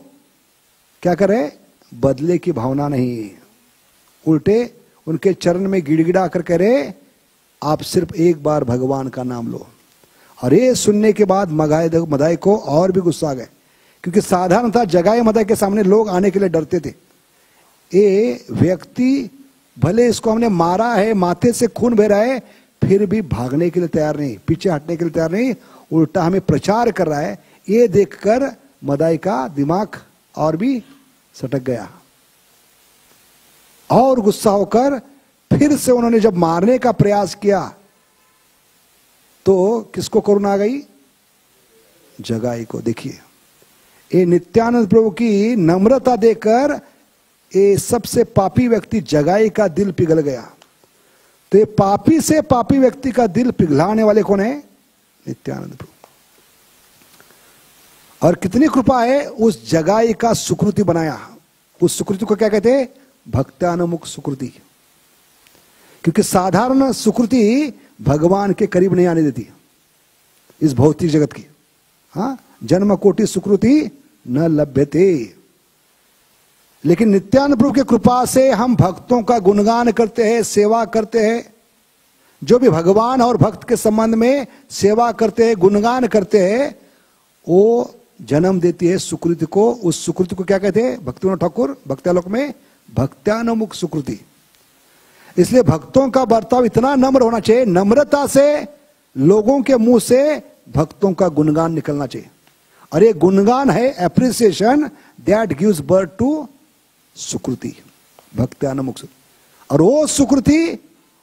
क्या कर रहे? बदले की भावना नहीं, उल्टे उनके चरण में गिड़गिड़ा कर कह रहे आप सिर्फ एक बार भगवान का नाम लो। और ये सुनने के बाद मदाई को और भी गुस्सा आ गए, क्योंकि साधारणतः जगाए मदाई के सामने लोग आने के लिए डरते थे। ये व्यक्ति भले इसको हमने मारा है, माथे से खून बह रहा है, फिर भी भागने के लिए तैयार नहीं, पीछे हटने के लिए तैयार नहीं, उल्टा हमें प्रचार कर रहा है। ये देखकर मदाई का दिमाग और भी सटक गया और गुस्सा होकर फिर से उन्होंने जब मारने का प्रयास किया तो किसको करुणा आ गई? जगाई को। देखिए ये नित्यानंद प्रभु की नम्रता देकर ये सबसे पापी व्यक्ति जगाई का दिल पिघल गया। तो ये पापी से पापी व्यक्ति का दिल पिघलाने वाले कौन है? नित्यानंद प्रभु। और कितनी कृपा है, उस जगाई का सुकृति बनाया। उस सुकृति को क्या कहते हैं? भक्तानुमुख सुकृति। क्योंकि साधारण सुकृति भगवान के करीब नहीं आने देती इस भौतिक जगत की। हाँ, जन्म कोटि सुकृति न लभ्यते। लेकिन नित्यानंद प्रभु की कृपा से हम भक्तों का गुणगान करते हैं, सेवा करते हैं। जो भी भगवान और भक्त के संबंध में सेवा करते हैं, गुणगान करते हैं, वो जन्म देती है सुकृति को। उस सुकृति को क्या कहते हैं? भक्तिविनोद ठाकुर भक्त्यालोक में भक्त्यानुमुख सुकृति। इसलिए भक्तों का बर्ताव इतना नम्र होना चाहिए, नम्रता से लोगों के मुंह से भक्तों का गुणगान निकलना चाहिए। और ये गुणगान है appreciation that gives birth to सुकृति, भक्त्यानुमुख सुकृति। और वो सुकृति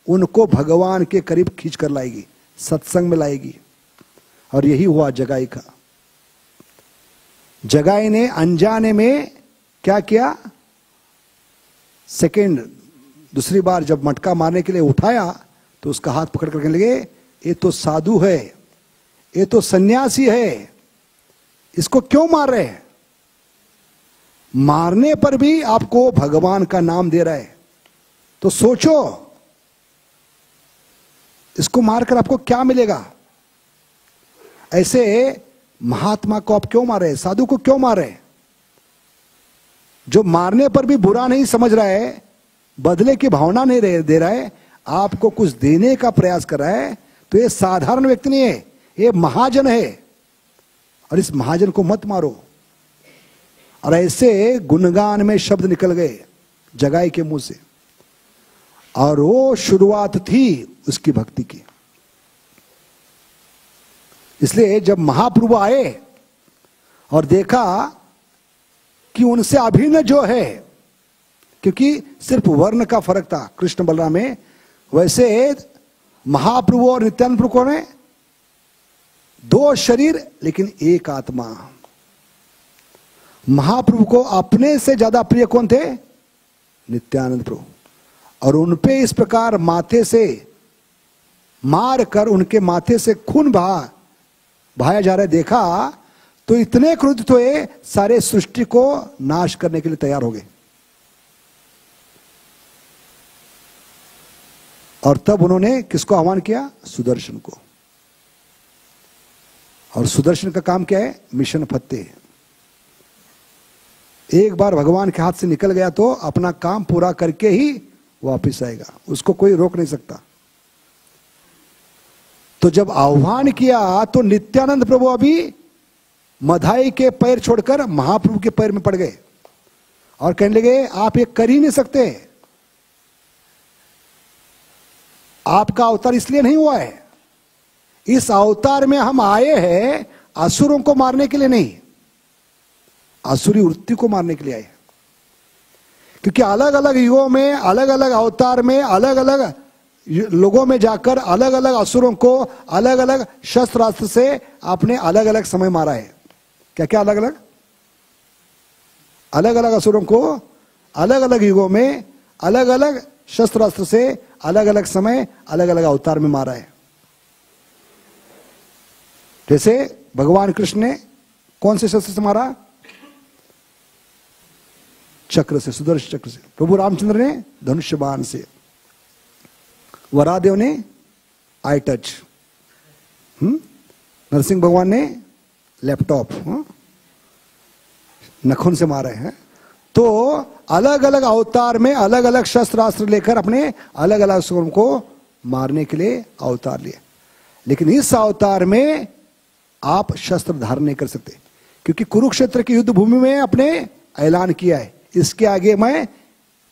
उनको भगवान के करीब खींच कर लाएगी, सत्संग में लाएगी। और यही हुआ जगाई का। जगाई ने अनजाने में क्या किया? दूसरी बार जब मटका मारने के लिए उठाया तो उसका हाथ पकड़ कर कहने लगे ये तो साधु है, ये तो सन्यासी है, इसको क्यों मार रहे हैं? मारने पर भी आपको भगवान का नाम दे रहा है, तो सोचो इसको मारकर आपको क्या मिलेगा? ऐसे महात्मा को आप क्यों मार रहे हैं? साधु को क्यों मार रहे हैं? जो मारने पर भी बुरा नहीं समझ रहा है, बदले की भावना नहीं दे रहा है, आपको कुछ देने का प्रयास कर रहा है, तो ये साधारण व्यक्ति नहीं है, ये महाजन है। और इस महाजन को मत मारो। और ऐसे गुणगान में शब्द निकल गए जगाई के मुंह से। और वो शुरुआत थी उसकी भक्ति की। इसलिए जब महाप्रभु आए और देखा कि उनसे अभिन्न जो है, क्योंकि सिर्फ वर्ण का फर्क था कृष्ण बलराम में, वैसे महाप्रभु और नित्यानंद प्रभु कौन है? 2 शरीर लेकिन एक आत्मा। महाप्रभु को अपने से ज्यादा प्रिय कौन थे? नित्यानंद प्रभु। और उनपे इस प्रकार माथे से मार कर उनके माथे से खून बहाया जा रहा है, देखा तो इतने क्रोधित हुए, सारे सृष्टि को नाश करने के लिए तैयार हो गए। और तब उन्होंने किसको आह्वान किया? सुदर्शन को। और सुदर्शन का काम क्या है? मिशन फत्ते। एक बार भगवान के हाथ से निकल गया तो अपना काम पूरा करके ही वापस आएगा, उसको कोई रोक नहीं सकता। तो जब आह्वान किया तो नित्यानंद प्रभु अभी मधाई के पैर छोड़कर महाप्रभु के पैर में पड़ गए और कहने लगे आप ये कर ही नहीं सकते, आपका अवतार इसलिए नहीं हुआ है, इस अवतार में हम आए हैं असुरों को मारने के लिए नहीं, असुरी वृत्ति को मारने के लिए आए। क्योंकि अलग अलग युगों में अलग अलग अवतार में अलग अलग लोगों में जाकर अलग अलग असुरों को अलग अलग शस्त्रास्त्र से आपने अलग अलग समय मारा है। क्या क्या अलग अलग अलग अलग असुरों को अलग अलग युगों में अलग अलग शस्त्रास्त्र से अलग अलग समय अलग अलग अवतार में मारा है। जैसे भगवान कृष्ण ने कौन से शस्त्र से मारा? चक्र से, सुदर्शन चक्र से। प्रभु रामचंद्र ने धनुष्य बाण से, वरादेव ने आई टच, नरसिंह भगवान ने लैपटॉप, नखून से मारे हैं। तो अलग अलग अवतार में अलग अलग शस्त्रास्त्र लेकर अपने अलग अलग असुरों को मारने के लिए अवतार लिए। लेकिन इस अवतार में आप शस्त्र धारण नहीं कर सकते, क्योंकि कुरुक्षेत्र की युद्ध भूमि में अपने ऐलान किया है, इसके आगे मैं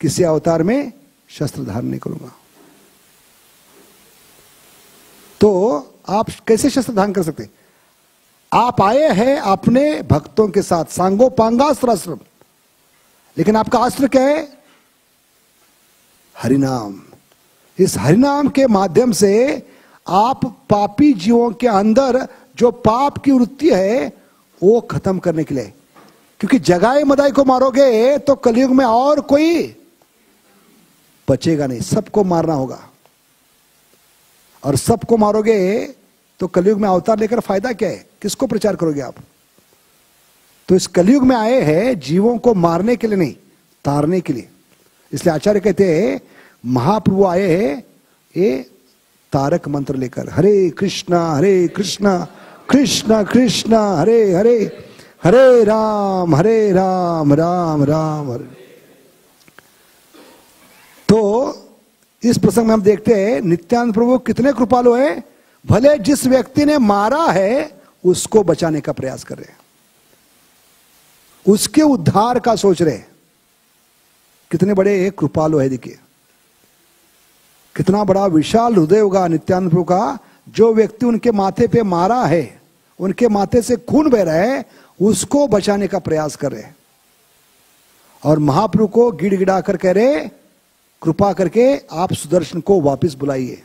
किसी अवतार में शस्त्र धारण नहीं करूंगा। तो आप कैसे शस्त्र धारण कर सकते? आप आए हैं अपने भक्तों के साथ, सांगो पांगास्त्र अस्त्र, लेकिन आपका अस्त्र क्या है? हरिनाम। इस हरिनाम के माध्यम से आप पापी जीवों के अंदर जो पाप की वृत्ति है वो खत्म करने के लिए, क्योंकि जगाई मदाई को मारोगे तो कलयुग में और कोई बचेगा नहीं, सबको मारना होगा। और सबको मारोगे तो कलयुग में अवतार लेकर फायदा क्या है? किसको प्रचार करोगे आप? तो इस कलयुग में आए हैं जीवों को मारने के लिए नहीं, तारने के लिए। इसलिए आचार्य कहते हैं महाप्रभु आए हैं ये तारक मंत्र लेकर, हरे कृष्णा कृष्ण कृष्ण हरे हरे, हरे राम राम राम हरे। तो इस प्रसंग में हम देखते हैं नित्यानंद प्रभु कितने कृपालु हैं। भले जिस व्यक्ति ने मारा है उसको बचाने का प्रयास कर रहे हैं, उसके उद्धार का सोच रहे हैं। कितने बड़े कृपालु है, देखिए कितना बड़ा विशाल हृदय होगा नित्यानंद प्रभु का। जो व्यक्ति उनके माथे पे मारा है, उनके माथे से खून बह रहा है, उसको बचाने का प्रयास कर रहे हैं। और महाप्रभु को गिड़गिड़ा कर कह रहे कृपा करके आप सुदर्शन को वापस बुलाइए,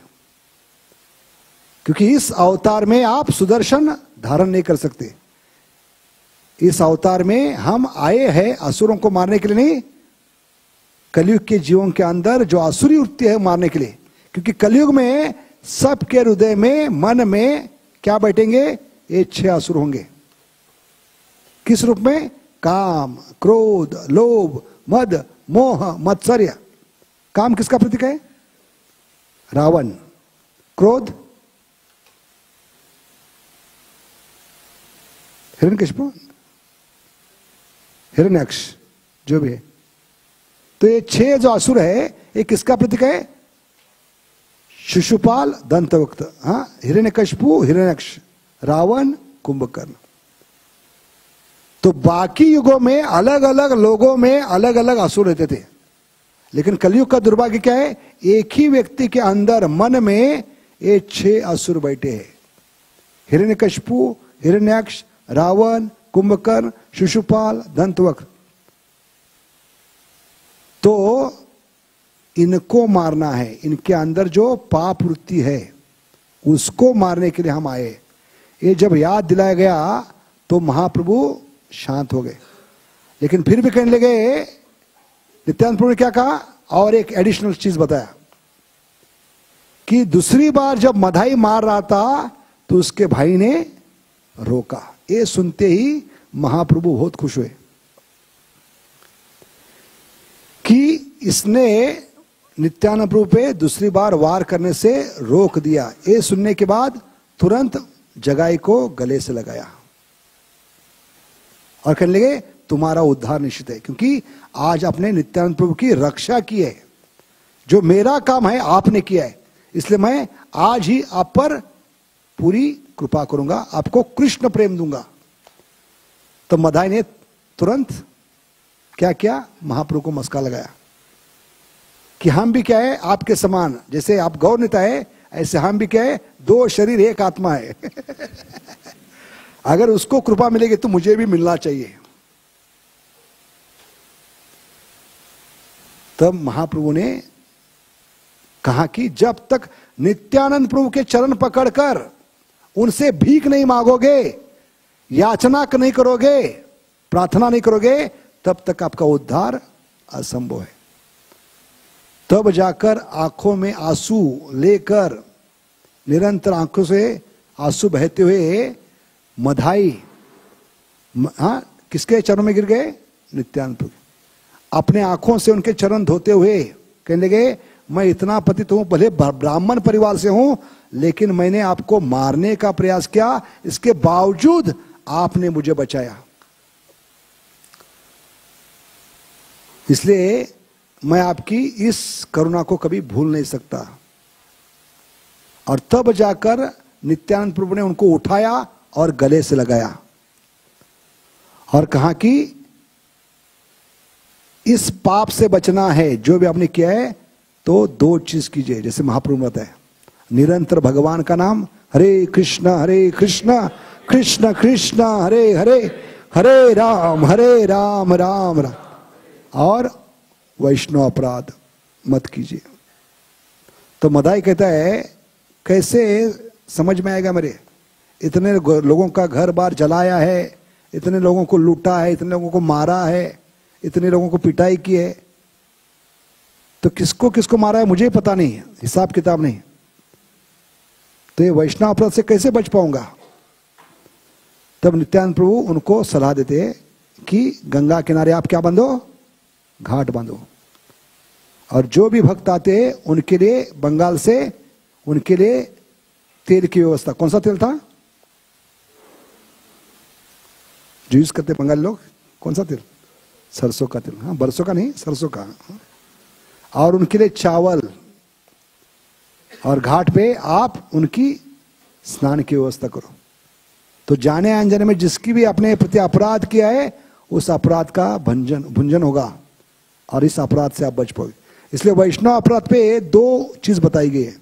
क्योंकि इस अवतार में आप सुदर्शन धारण नहीं कर सकते। इस अवतार में हम आए हैं असुरों को मारने के लिए नहीं, कलयुग के जीवों के अंदर जो असुरी वृत्ति है मारने के लिए। क्योंकि कलयुग में सबके हृदय में मन में क्या बैठेंगे? ये 6 असुर होंगे। किस रूप में? काम, क्रोध, लोभ, मद, मोह, मत्सर्य। काम किसका प्रतीक है? रावण। क्रोध हिरण्यकशिपु, हिरण्याक्ष, जो भी है। तो ये 6 जो असुर है ये किसका प्रतीक है? शिशुपाल, दंतवक्त, हिरण्यकशिपु, हिरण्याक्ष, रावण, कुंभकर्ण। तो बाकी युगों में अलग अलग लोगों में अलग अलग असुर रहते थे, लेकिन कलयुग का दुर्भाग्य क्या है? एक ही व्यक्ति के अंदर मन में ये 6 असुर बैठे हैं। हिरण्यकशिपु, हिरण्याक्ष, रावण, कुंभकर्ण, शिशुपाल, दंतवक्त। तो इनको मारना है, इनके अंदर जो पाप वृत्ति है उसको मारने के लिए हम आए। ये जब याद दिलाया गया तो महाप्रभु शांत हो गए। लेकिन फिर भी कहने लगे, नित्यानंद प्रभु ने क्या कहा? और एक एडिशनल चीज बताया कि दूसरी बार जब मधाई मार रहा था तो उसके भाई ने रोका। ये सुनते ही महाप्रभु बहुत खुश हुए कि इसने नित्यानंद प्रभु पे दूसरी बार वार करने से रोक दिया। ये सुनने के बाद तुरंत जगाई को गले से लगाया और कहने लगे तुम्हारा उद्धार निश्चित है, क्योंकि आज आपने नित्यानंद प्रभु की रक्षा की है। जो मेरा काम है आपने किया है, इसलिए मैं आज ही आप पर पूरी कृपा करूंगा, आपको कृष्ण प्रेम दूंगा। तो मदाई ने तुरंत क्या किया, महाप्रभु को मस्का लगाया कि हम भी क्या है आपके समान, जैसे आप गौरनीता है ऐसे हम भी क्या है, दो शरीर एक आत्मा है। अगर उसको कृपा मिलेगी तो मुझे भी मिलना चाहिए। तब महाप्रभु ने कहा कि जब तक नित्यानंद प्रभु के चरण पकड़कर उनसे भीख नहीं मांगोगे, याचना नहीं करोगे, प्रार्थना नहीं करोगे, तब तक आपका उद्धार असंभव है। तब जाकर आंखों में आंसू लेकर, निरंतर आंखों से आंसू बहते हुए मधाई किसके चरणों में गिर गए, नित्यानंद प्रभु। अपने आंखों से उनके चरण धोते हुए कहने लगे, मैं इतना पतित हूं, भले ब्राह्मण परिवार से हूं, लेकिन मैंने आपको मारने का प्रयास किया, इसके बावजूद आपने मुझे बचाया। इसलिए मैं आपकी इस करुणा को कभी भूल नहीं सकता। और तब जाकर नित्यानंद प्रभु ने उनको उठाया और गले से लगाया और कहा कि इस पाप से बचना है जो भी आपने किया है, तो दो चीज कीजिए, जैसे महाप्रभु ने बताया, निरंतर भगवान का नाम हरे कृष्ण कृष्ण कृष्ण हरे हरे, हरे राम राम राम, और वैष्णव अपराध मत कीजिए। तो मदाई कहता है, कैसे समझ में आएगा मेरे, इतने लोगों का घर बार जलाया है, इतने लोगों को लूटा है, इतने लोगों को मारा है, इतने लोगों को पिटाई की है, तो किसको किसको मारा है मुझे पता नहीं है, हिसाब किताब नहीं। तो ये वैष्णव अपराध से कैसे बच पाऊंगा। तब नित्यानंद प्रभु उनको सलाह देते कि गंगा किनारे आप क्या बांधो, घाट बांधो, और जो भी भक्त आते हैं उनके लिए बंगाल से उनके लिए तेल की व्यवस्था। कौन सा तेल था जो यूज करते बंगाली लोग, कौन सा तेल, सरसों का तेल, हाँ बरसों का नहीं, सरसों का। और उनके लिए चावल, और घाट पे आप उनकी स्नान की व्यवस्था करो। तो जाने अनजाने में जिसकी भी अपने प्रति अपराध किया है, उस अपराध का भंजन होगा और इस अपराध से आप बच पाओगे। इसलिए वैष्णव अपराध पे दो चीज बताई गई है।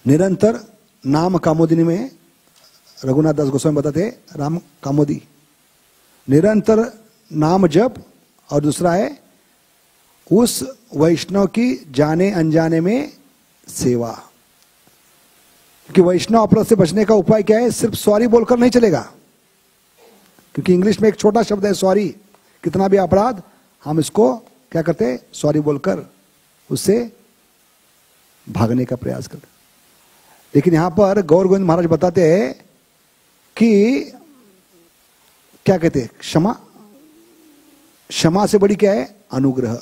निरंतर नाम कामोदिनी में रघुनाथ दास गोस्वामी बताते राम कामोदी, निरंतर नाम जप, और दूसरा है उस वैष्णव की जाने अनजाने में सेवा। क्योंकि वैष्णव अपराध से बचने का उपाय क्या है, सिर्फ सॉरी बोलकर नहीं चलेगा, क्योंकि इंग्लिश में एक छोटा शब्द है सॉरी। कितना भी अपराध हम इसको क्या करते हैं, सॉरी बोलकर उससे भागने का प्रयास करते। लेकिन यहां पर गौर गोविंद महाराज बताते हैं कि क्या कहते हैं, क्षमा, क्षमा से बड़ी क्या है, अनुग्रह।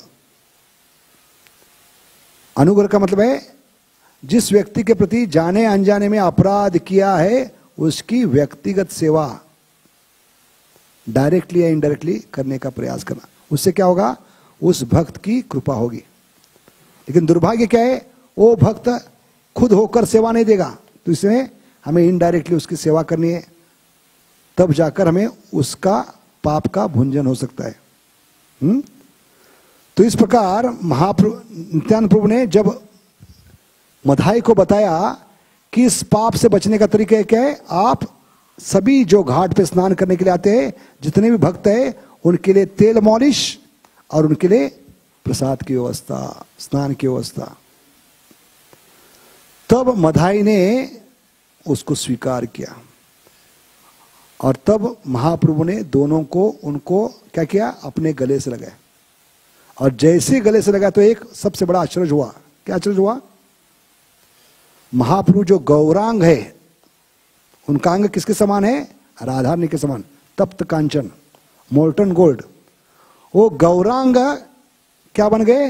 अनुग्रह का मतलब है जिस व्यक्ति के प्रति जाने अनजाने में अपराध किया है उसकी व्यक्तिगत सेवा डायरेक्टली या इनडायरेक्टली करने का प्रयास करना। उससे क्या होगा, उस भक्त की कृपा होगी। लेकिन दुर्भाग्य क्या है, वो भक्त खुद होकर सेवा नहीं देगा, तो इसमें हमें इनडायरेक्टली उसकी सेवा करनी है, तब जाकर हमें उसका पाप का भुंजन हो सकता है। तो इस प्रकार महाप्रभु नित्यानंद प्रभु ने जब मधाई को बताया कि इस पाप से बचने का तरीका क्या है, आप सभी जो घाट पे स्नान करने के लिए आते हैं, जितने भी भक्त हैं, उनके लिए तेल मॉलिश और उनके लिए प्रसाद की व्यवस्था, स्नान की व्यवस्था। तब मधाई ने उसको स्वीकार किया और तब महाप्रभु ने दोनों को उनको क्या किया, अपने गले से लगाया। और जैसे गले से लगा तो एक सबसे बड़ा आश्चर्य हुआ। क्या आश्चर्य हुआ, महाप्रभु जो गौरांग है, उनका अंग किसके समान है, राधारानी के समान, तप्त कांचन, मोल्टन गोल्ड। वो गौरांग क्या बन गए,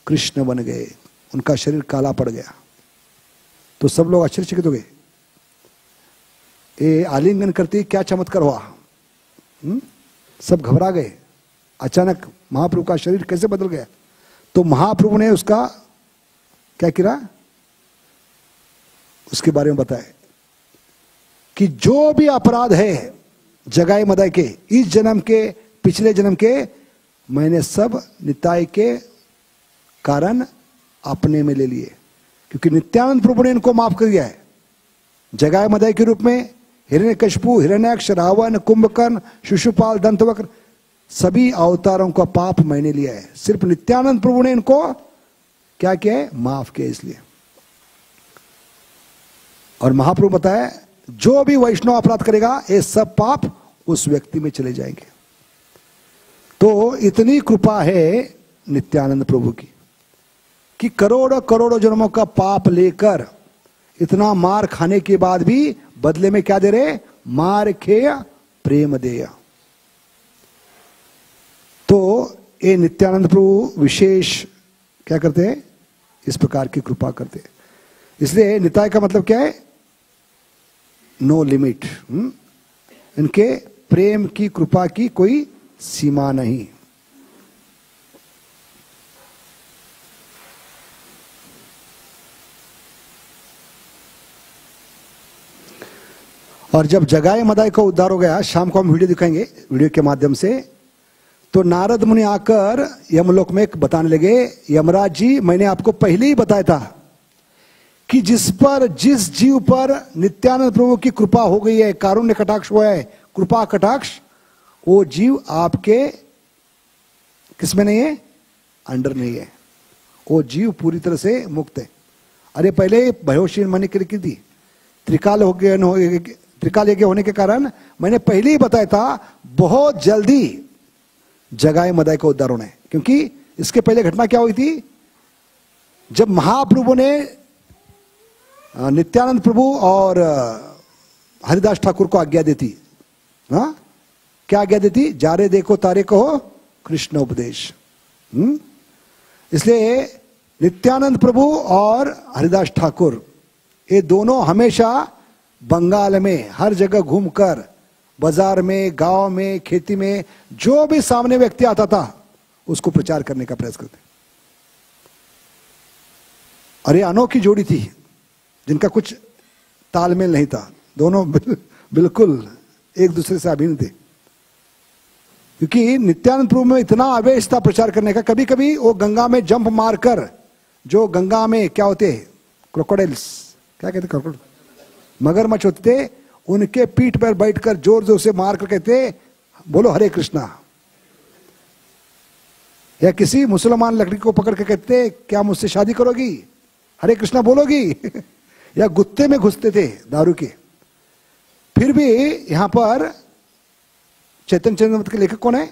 कृष्ण बन गए, उनका शरीर काला पड़ गया। तो सब लोग आश्चर्यचकित हो गए, ये आलिंगन करती क्या चमत्कार हुआ। सब घबरा गए, अचानक महाप्रभु का शरीर कैसे बदल गया। तो महाप्रभु ने उसका क्या किया, उसके बारे में बताए कि जो भी अपराध है जगाए मदाई के, इस जन्म के पिछले जन्म के, मैंने सब निताई के कारण अपने में ले लिए, क्योंकि नित्यानंद प्रभु ने इनको माफ कर दिया है। जगाए मदाई के रूप में हिरण्यकशिपु, हिरण्याक्ष, रावण, कुंभकर्ण, शिशुपाल, दंतवक्र, सभी अवतारों का पाप मैंने लिया है। सिर्फ नित्यानंद प्रभु ने इनको क्या किया है? माफ किया। इसलिए और महाप्रभु बताया जो भी वैष्णव अपराध करेगा ये सब पाप उस व्यक्ति में चले जाएंगे। तो इतनी कृपा है नित्यानंद प्रभु की कि करोड़ों करोड़ों जन्मों का पाप लेकर इतना मार खाने के बाद भी बदले में क्या दे रहे? मार खेय प्रेम देय। तो ये नित्यानंद प्रभु विशेष क्या करते हैं? इस प्रकार की कृपा करते हैं। इसलिए निताय का मतलब क्या है? No limit. इनके प्रेम की कृपा की कोई सीमा नहीं। और जब जगाए मदाई का उद्धार हो गया, शाम को हम वीडियो दिखाएंगे वीडियो के माध्यम से, तो नारद मुनि आकर यमलोक में बताने लगे, यमराज जी मैंने आपको पहले ही बताया था कि जिस जीव पर नित्यानंद प्रभु की कृपा हो गई है, कारुण्य कटाक्ष हुआ है, कृपा कटाक्ष, वो जीव आपके किसमें नहीं है? अंडर नहीं है। वो जीव पूरी तरह से मुक्त है। अरे पहले भयोशीन मनी की थी, त्रिकाल यज्ञ होने के कारण मैंने पहले ही बताया था बहुत जल्दी जगाए मदाई का उद्धार होना है। क्योंकि इसके पहले घटना क्या हुई थी? जब महाप्रभु ने नित्यानंद प्रभु और हरिदास ठाकुर को आज्ञा देती, हाँ क्या आज्ञा देती? जारे देखो तारे कहो कृष्ण उपदेश। इसलिए नित्यानंद प्रभु और हरिदास ठाकुर ये दोनों हमेशा बंगाल में हर जगह घूमकर, बाजार में, गांव में, खेती में, जो भी सामने व्यक्ति आता था उसको प्रचार करने का प्रयास करते। अरे अनोखी जोड़ी थी जिनका कुछ तालमेल नहीं था। दोनों बिल्कुल एक दूसरे से अभिन्न थे। क्योंकि नित्यानंद प्रभु में इतना आवेश था प्रचार करने का, कभी कभी वो गंगा में जंप मारकर, जो गंगा में क्या होते हैं? क्रोकोडाइल्स, क्या कहते? क्रोकोडाइल, मगरमच्छ होते थे, उनके पीठ पर बैठकर जोर जोर से मारकर कहते बोलो हरे कृष्णा। या किसी मुसलमान लकड़ी को पकड़ के कहते क्या मुझसे शादी करोगी? हरे कृष्णा बोलोगी? या गुत्ते में घुसते थे दारू के। फिर भी यहां पर चैतन्य चरितामृत के लेखक कौन है?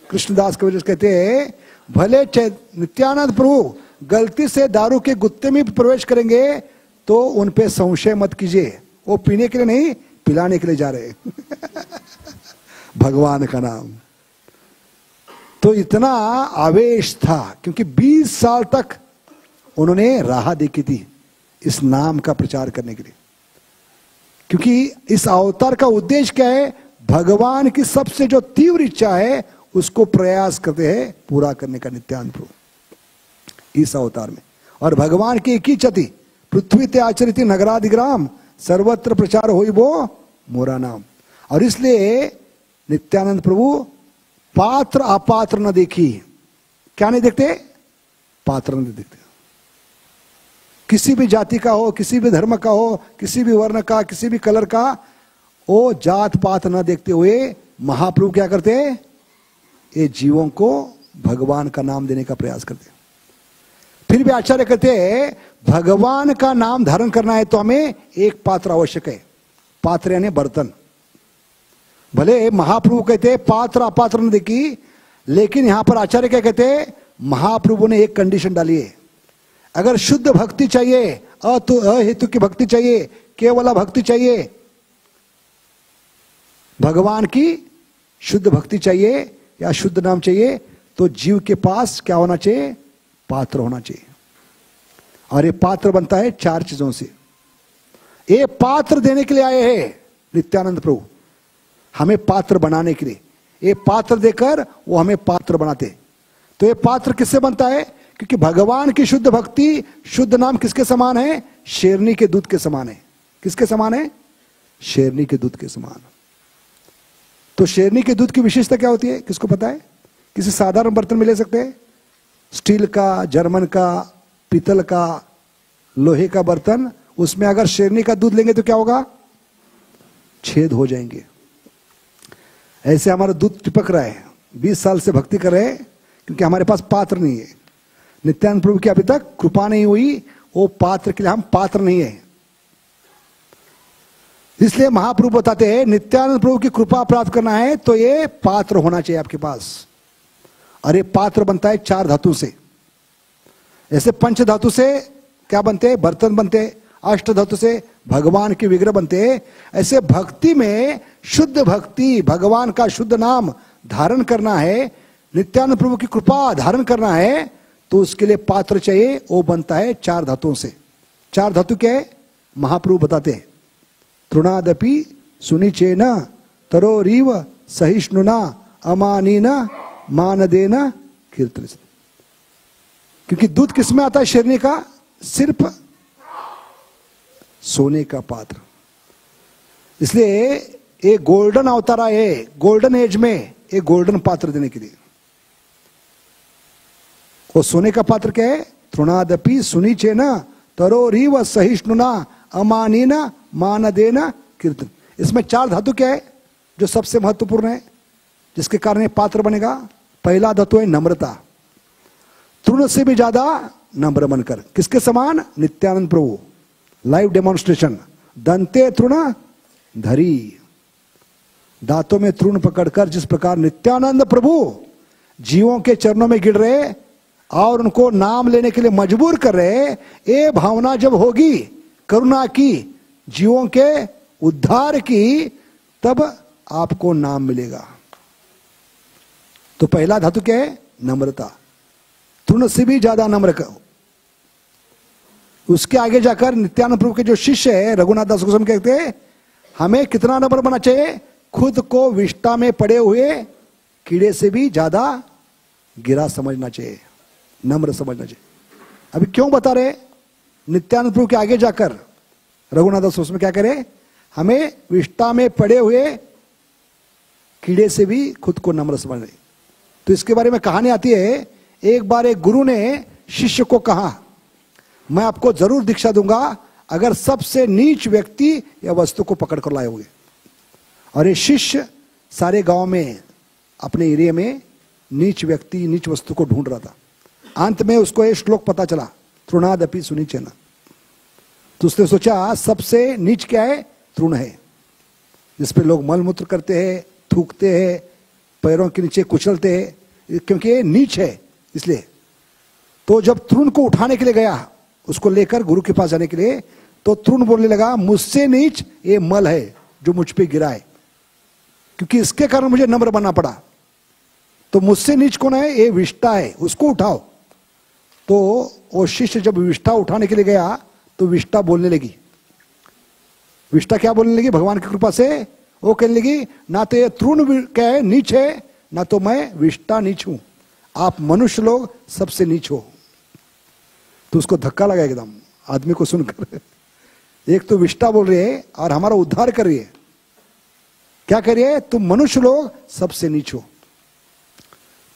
कृष्णदास कविराज कहते हैं भले नित्यानंद प्रभु गलती से दारू के गुत्ते में प्रवेश करेंगे तो उन पे संशय मत कीजिए, वो पीने के लिए नहीं पिलाने के लिए जा रहे भगवान का नाम। तो इतना आवेश था क्योंकि 20 साल तक उन्होंने राह देखी थी इस नाम का प्रचार करने के लिए। क्योंकि इस अवतार का उद्देश्य क्या है? भगवान की सबसे जो तीव्र इच्छा है उसको प्रयास करते हैं पूरा करने का नित्यानंद प्रभु इस अवतार में। और भगवान की एक ही इच्छा थी, पृथ्वी ते आचरित नगरादिग्राम सर्वत्र प्रचार होई वो मोरा नाम। और इसलिए नित्यानंद प्रभु पात्र अपात्र न देखी। क्या नहीं देखते? पात्र नहीं देखते। किसी भी जाति का हो, किसी भी धर्म का हो, किसी भी वर्ण का, किसी भी कलर का, वो जात पात न देखते हुए महाप्रभु क्या करते? ये जीवों को भगवान का नाम देने का प्रयास करते। फिर भी आचार्य कहते हैं भगवान का नाम धारण करना है तो हमें एक पात्र आवश्यक है। पात्र यानी बर्तन। भले महाप्रभु कहते हैं पात्र अपात्र न देखी, लेकिन यहां पर आचार्य क्या कहते हैं? महाप्रभु ने एक कंडीशन डाली है, अगर शुद्ध भक्ति चाहिए, अहेतु की भक्ति चाहिए, केवल भक्ति चाहिए, भगवान की शुद्ध भक्ति चाहिए या शुद्ध नाम चाहिए, तो जीव के पास क्या होना चाहिए? पात्र होना चाहिए। और ये पात्र बनता है 4 चीजों से। ये पात्र देने के लिए आए हैं नित्यानंद प्रभु, हमें पात्र बनाने के लिए। ये पात्र देकर वो हमें पात्र बनाते। तो ये पात्र किससे बनता है? क्योंकि भगवान की शुद्ध भक्ति, शुद्ध नाम किसके समान है? शेरनी के दूध के समान है। किसके समान है? शेरनी के दूध के समान। तो शेरनी के दूध की विशेषता क्या होती है, किसको पता है? किसी साधारण बर्तन में ले सकते हैं, स्टील का, जर्मन का, पीतल का, लोहे का बर्तन, उसमें अगर शेरनी का दूध लेंगे तो क्या होगा? छेद हो जाएंगे। ऐसे हमारा दूध चिपक रहा है, 20 साल से भक्ति कर रहे हैं, क्योंकि हमारे पास पात्र नहीं है। नित्यानंद प्रभु की अभी तक कृपा नहीं हुई, वो पात्र के लिए हम पात्र नहीं है। इसलिए महाप्रभु बताते हैं नित्यानंद प्रभु की कृपा प्राप्त करना है तो ये पात्र होना चाहिए आपके पास। और ये पात्र बनता है 4 धातु से। ऐसे पंच धातु से क्या बनते हैं? बर्तन बनते हैं। अष्ट धातु से भगवान के विग्रह बनते हैं। ऐसे भक्ति में शुद्ध भक्ति, भगवान का शुद्ध नाम धारण करना है, नित्यानंद प्रभु की कृपा धारण करना है, तो उसके लिए पात्र चाहिए। वो बनता है 4 धातुओं से। 4 धातु क्या है? महाप्रभु बताते हैं तृणादपि सुनिचेन तरोरीव सहिष्णुना अमानीन मानदेन कीर्तन। क्योंकि दूध किसमें आता है? शेरनी का। सिर्फ सोने का पात्र। इसलिए एक गोल्डन अवतारा है, गोल्डन एज में एक गोल्डन पात्र देने के लिए। वो सोने का पात्र क्या है? तृणादपि सुनिचेन तरोरीव सहिष्णुना अमानीन मानदेन कीर्तन। इसमें 4 धातु क्या है जो सबसे महत्वपूर्ण है, जिसके कारण ये पात्र बनेगा? पहला धातु है नम्रता। तृण से भी ज्यादा नम्र बनकर, किसके समान? नित्यानंद प्रभु। Live demonstration. दंते तृण धरी, दांतों में तृण पकड़कर जिस प्रकार नित्यानंद प्रभु जीवों के चरणों में गिर रहे और उनको नाम लेने के लिए मजबूर कर रहे, ये भावना जब होगी करुणा की, जीवों के उद्धार की, तब आपको नाम मिलेगा। तो पहला धातु क्या है? नम्रता। तृण से भी ज्यादा नम्र करो। उसके आगे जाकर नित्यानंद प्रभु के जो शिष्य है रघुनाथ दास गोस्वामी कहते हैं हमें कितना नम्र बनना चाहिए? खुद को विष्ठा में पड़े हुए कीड़े से भी ज्यादा गिरा समझना चाहिए, नम्र समझना चाहिए। अभी क्यों बता रहे? नित्यानंद प्रभु के आगे जाकर रघुनाथ दास गोस्वामी क्या करे? हमें विष्ठा में पड़े हुए कीड़े से भी खुद को नम्र समझना। तो इसके बारे में कहानी आती है, एक बार एक गुरु ने शिष्य को कहा मैं आपको जरूर दीक्षा दूंगा अगर सबसे नीच व्यक्ति या वस्तु को पकड़ कर लाए होंगे। और ये शिष्य सारे गांव में, अपने एरिया में नीच व्यक्ति, नीच वस्तु को ढूंढ रहा था। अंत में उसको ये श्लोक पता चला, तृणादपि सुनिचेन। तो उसने सोचा सबसे नीच क्या है? तृण है, जिसपे लोग मलमूत्र करते हैं, थूकते हैं, पैरों के नीचे कुचलते हैं, क्योंकि ये नीच है इसलिए। तो जब तृण को उठाने के लिए गया, उसको लेकर गुरु के पास जाने के लिए, तो तृण बोलने लगा मुझसे नीच ये मल है जो मुझ पे गिरा है, क्योंकि इसके कारण मुझे नम्र बनना पड़ा। तो मुझसे नीच कौन है? ये विष्ठा है, उसको उठाओ। तो वो शिष्य जब विष्ठा उठाने के लिए गया तो विष्ठा बोलने लगी। विष्ठा क्या बोलने लगी? भगवान की कृपा से वो कहने लगी ना तो ये तृण क्या है? नीच है, ना तो मैं विष्ठा नीच हूं। आप मनुष्य लोग सबसे नीच हो। तो उसको धक्का लगा एकदम आदमी को सुनकर। एक तो विष्ठा बोल रही है और हमारा उद्धार कर रही है। क्या कर रही है? तुम मनुष्य लोग सबसे नीच हो।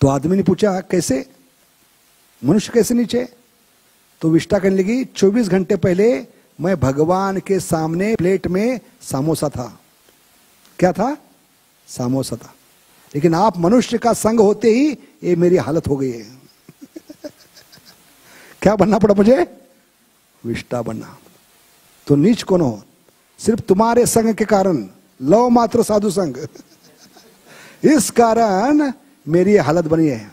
तो आदमी ने पूछा कैसे? मनुष्य कैसे नीचे? तो विष्ठा कहने लगी 24 घंटे पहले मैं भगवान के सामने प्लेट में समोसा था। क्या था? समोसा था। लेकिन आप मनुष्य का संग होते ही ये मेरी हालत हो गई है। क्या बनना पड़ा मुझे? विष्ठा बनना। तो नीच कौन हो? सिर्फ तुम्हारे संग के कारण, लव मात्र साधु संग, इस कारण मेरी हालत बनी है।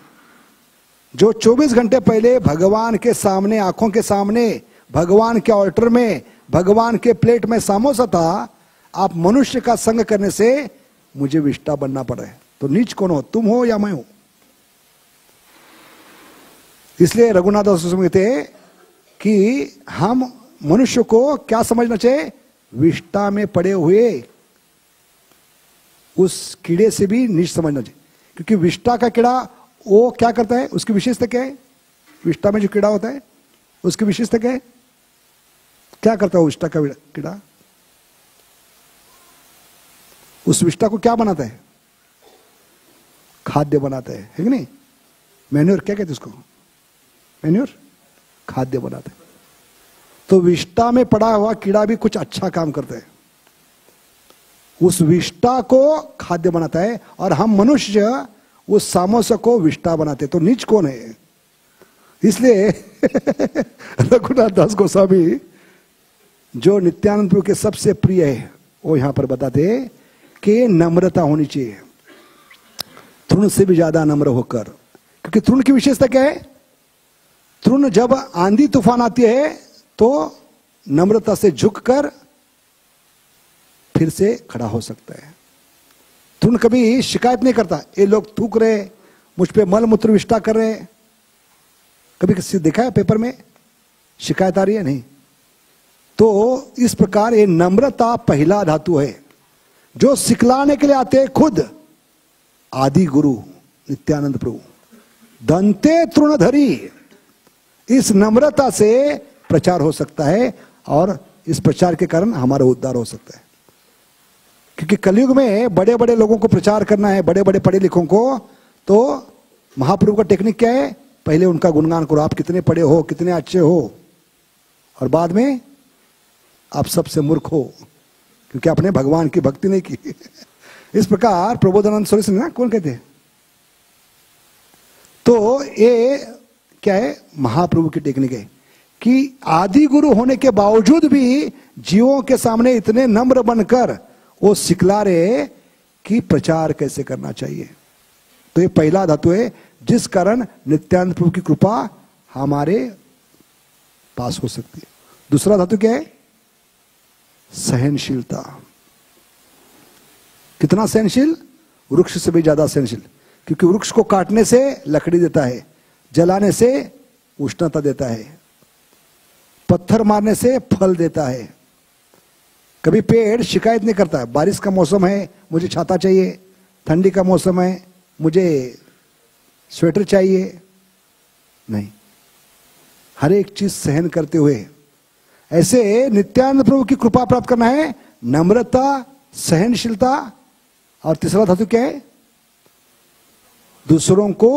जो 24 घंटे पहले भगवान के सामने, आंखों के सामने, भगवान के ऑल्टर में, भगवान के प्लेट में समोसा था, आप मनुष्य का संग करने से मुझे विष्ठा बनना पड़ा है। तो नीच कौन हो? तुम हो या मैं हूं? इसलिए रघुनाथ दास कहते हैं कि हम मनुष्य को क्या समझना चाहिए? विष्ठा में पड़े हुए उस कीड़े से भी नीच समझना चाहिए। क्योंकि विष्ठा का कीड़ा वो क्या करता है? उसकी विशेषता क्या है? विष्ठा में जो कीड़ा होता है उसकी विशेषता क्या है? क्या करता है वो विष्ठा का कीड़ा? उस विष्ठा को क्या बनाता है? खाद्य बनाता है कि नहीं? मैन्योर क्या कहते हैं उसको? मैन्योर, खाद्य बनाता है। तो विष्ठा में पड़ा हुआ कीड़ा भी कुछ अच्छा काम करता है, उस विष्ठा को खाद्य बनाता है, और हम मनुष्य उस सामोसा को विष्ठा बनाते हैं। तो नीच कौन है? इसलिए रघुनाथ दास गोस्वामी जो नित्यानंद प्रभु के सबसे प्रिय है, वो यहां पर बताते हैं कि नम्रता होनी चाहिए, तृण से भी ज्यादा नम्र होकर। क्योंकि तृण की विशेषता क्या है? तृण जब आंधी तूफान आती है तो नम्रता से झुककर फिर से खड़ा हो सकता है। तृण कभी शिकायत नहीं करता, ये लोग थूक रहे, मुझ पे मल मूत्र विष्ठा कर रहे। कभी किसी देखा है पेपर में शिकायत आ रही है? नहीं। तो इस प्रकार ये नम्रता पहला धातु है जो सिखलाने के लिए आते हैं खुद आदि गुरु नित्यानंद प्रभु। दंते तृणधरी, इस नम्रता से प्रचार हो सकता है, और इस प्रचार के कारण हमारा उद्धार हो सकता है। क्योंकि कलयुग में बड़े बड़े लोगों को प्रचार करना है, बड़े बड़े पढ़े लिखों को, तो महाप्रभु का टेक्निक क्या है? पहले उनका गुणगान करो, आप कितने पढ़े हो, कितने अच्छे हो, और बाद में आप सबसे मूर्ख हो क्योंकि आपने भगवान की भक्ति नहीं की। इस प्रकार प्रबोधानंद सरस्वती ना कौन कहते हैं? तो ये क्या है? महाप्रभु की टेक्निक है कि आदि गुरु होने के बावजूद भी जीवों के सामने इतने नम्र बनकर वो सिखला रहे कि प्रचार कैसे करना चाहिए। तो ये पहला धातु है जिस कारण नित्यानंद प्रभु की कृपा हमारे पास हो सकती है। दूसरा धातु क्या है? सहनशीलता। कितना सहनशील? वृक्ष से भी ज्यादा सहनशील। क्योंकि वृक्ष को काटने से लकड़ी देता है, जलाने से उष्णता देता है, पत्थर मारने से फल देता है। कभी पेड़ शिकायत नहीं करता है, बारिश का मौसम है मुझे छाता चाहिए, ठंडी का मौसम है मुझे स्वेटर चाहिए, नहीं। हर एक चीज सहन करते हुए, ऐसे नित्यानंद प्रभु की कृपा प्राप्त करना है। नम्रता, सहनशीलता, और तीसरा धातु क्या है? दूसरों को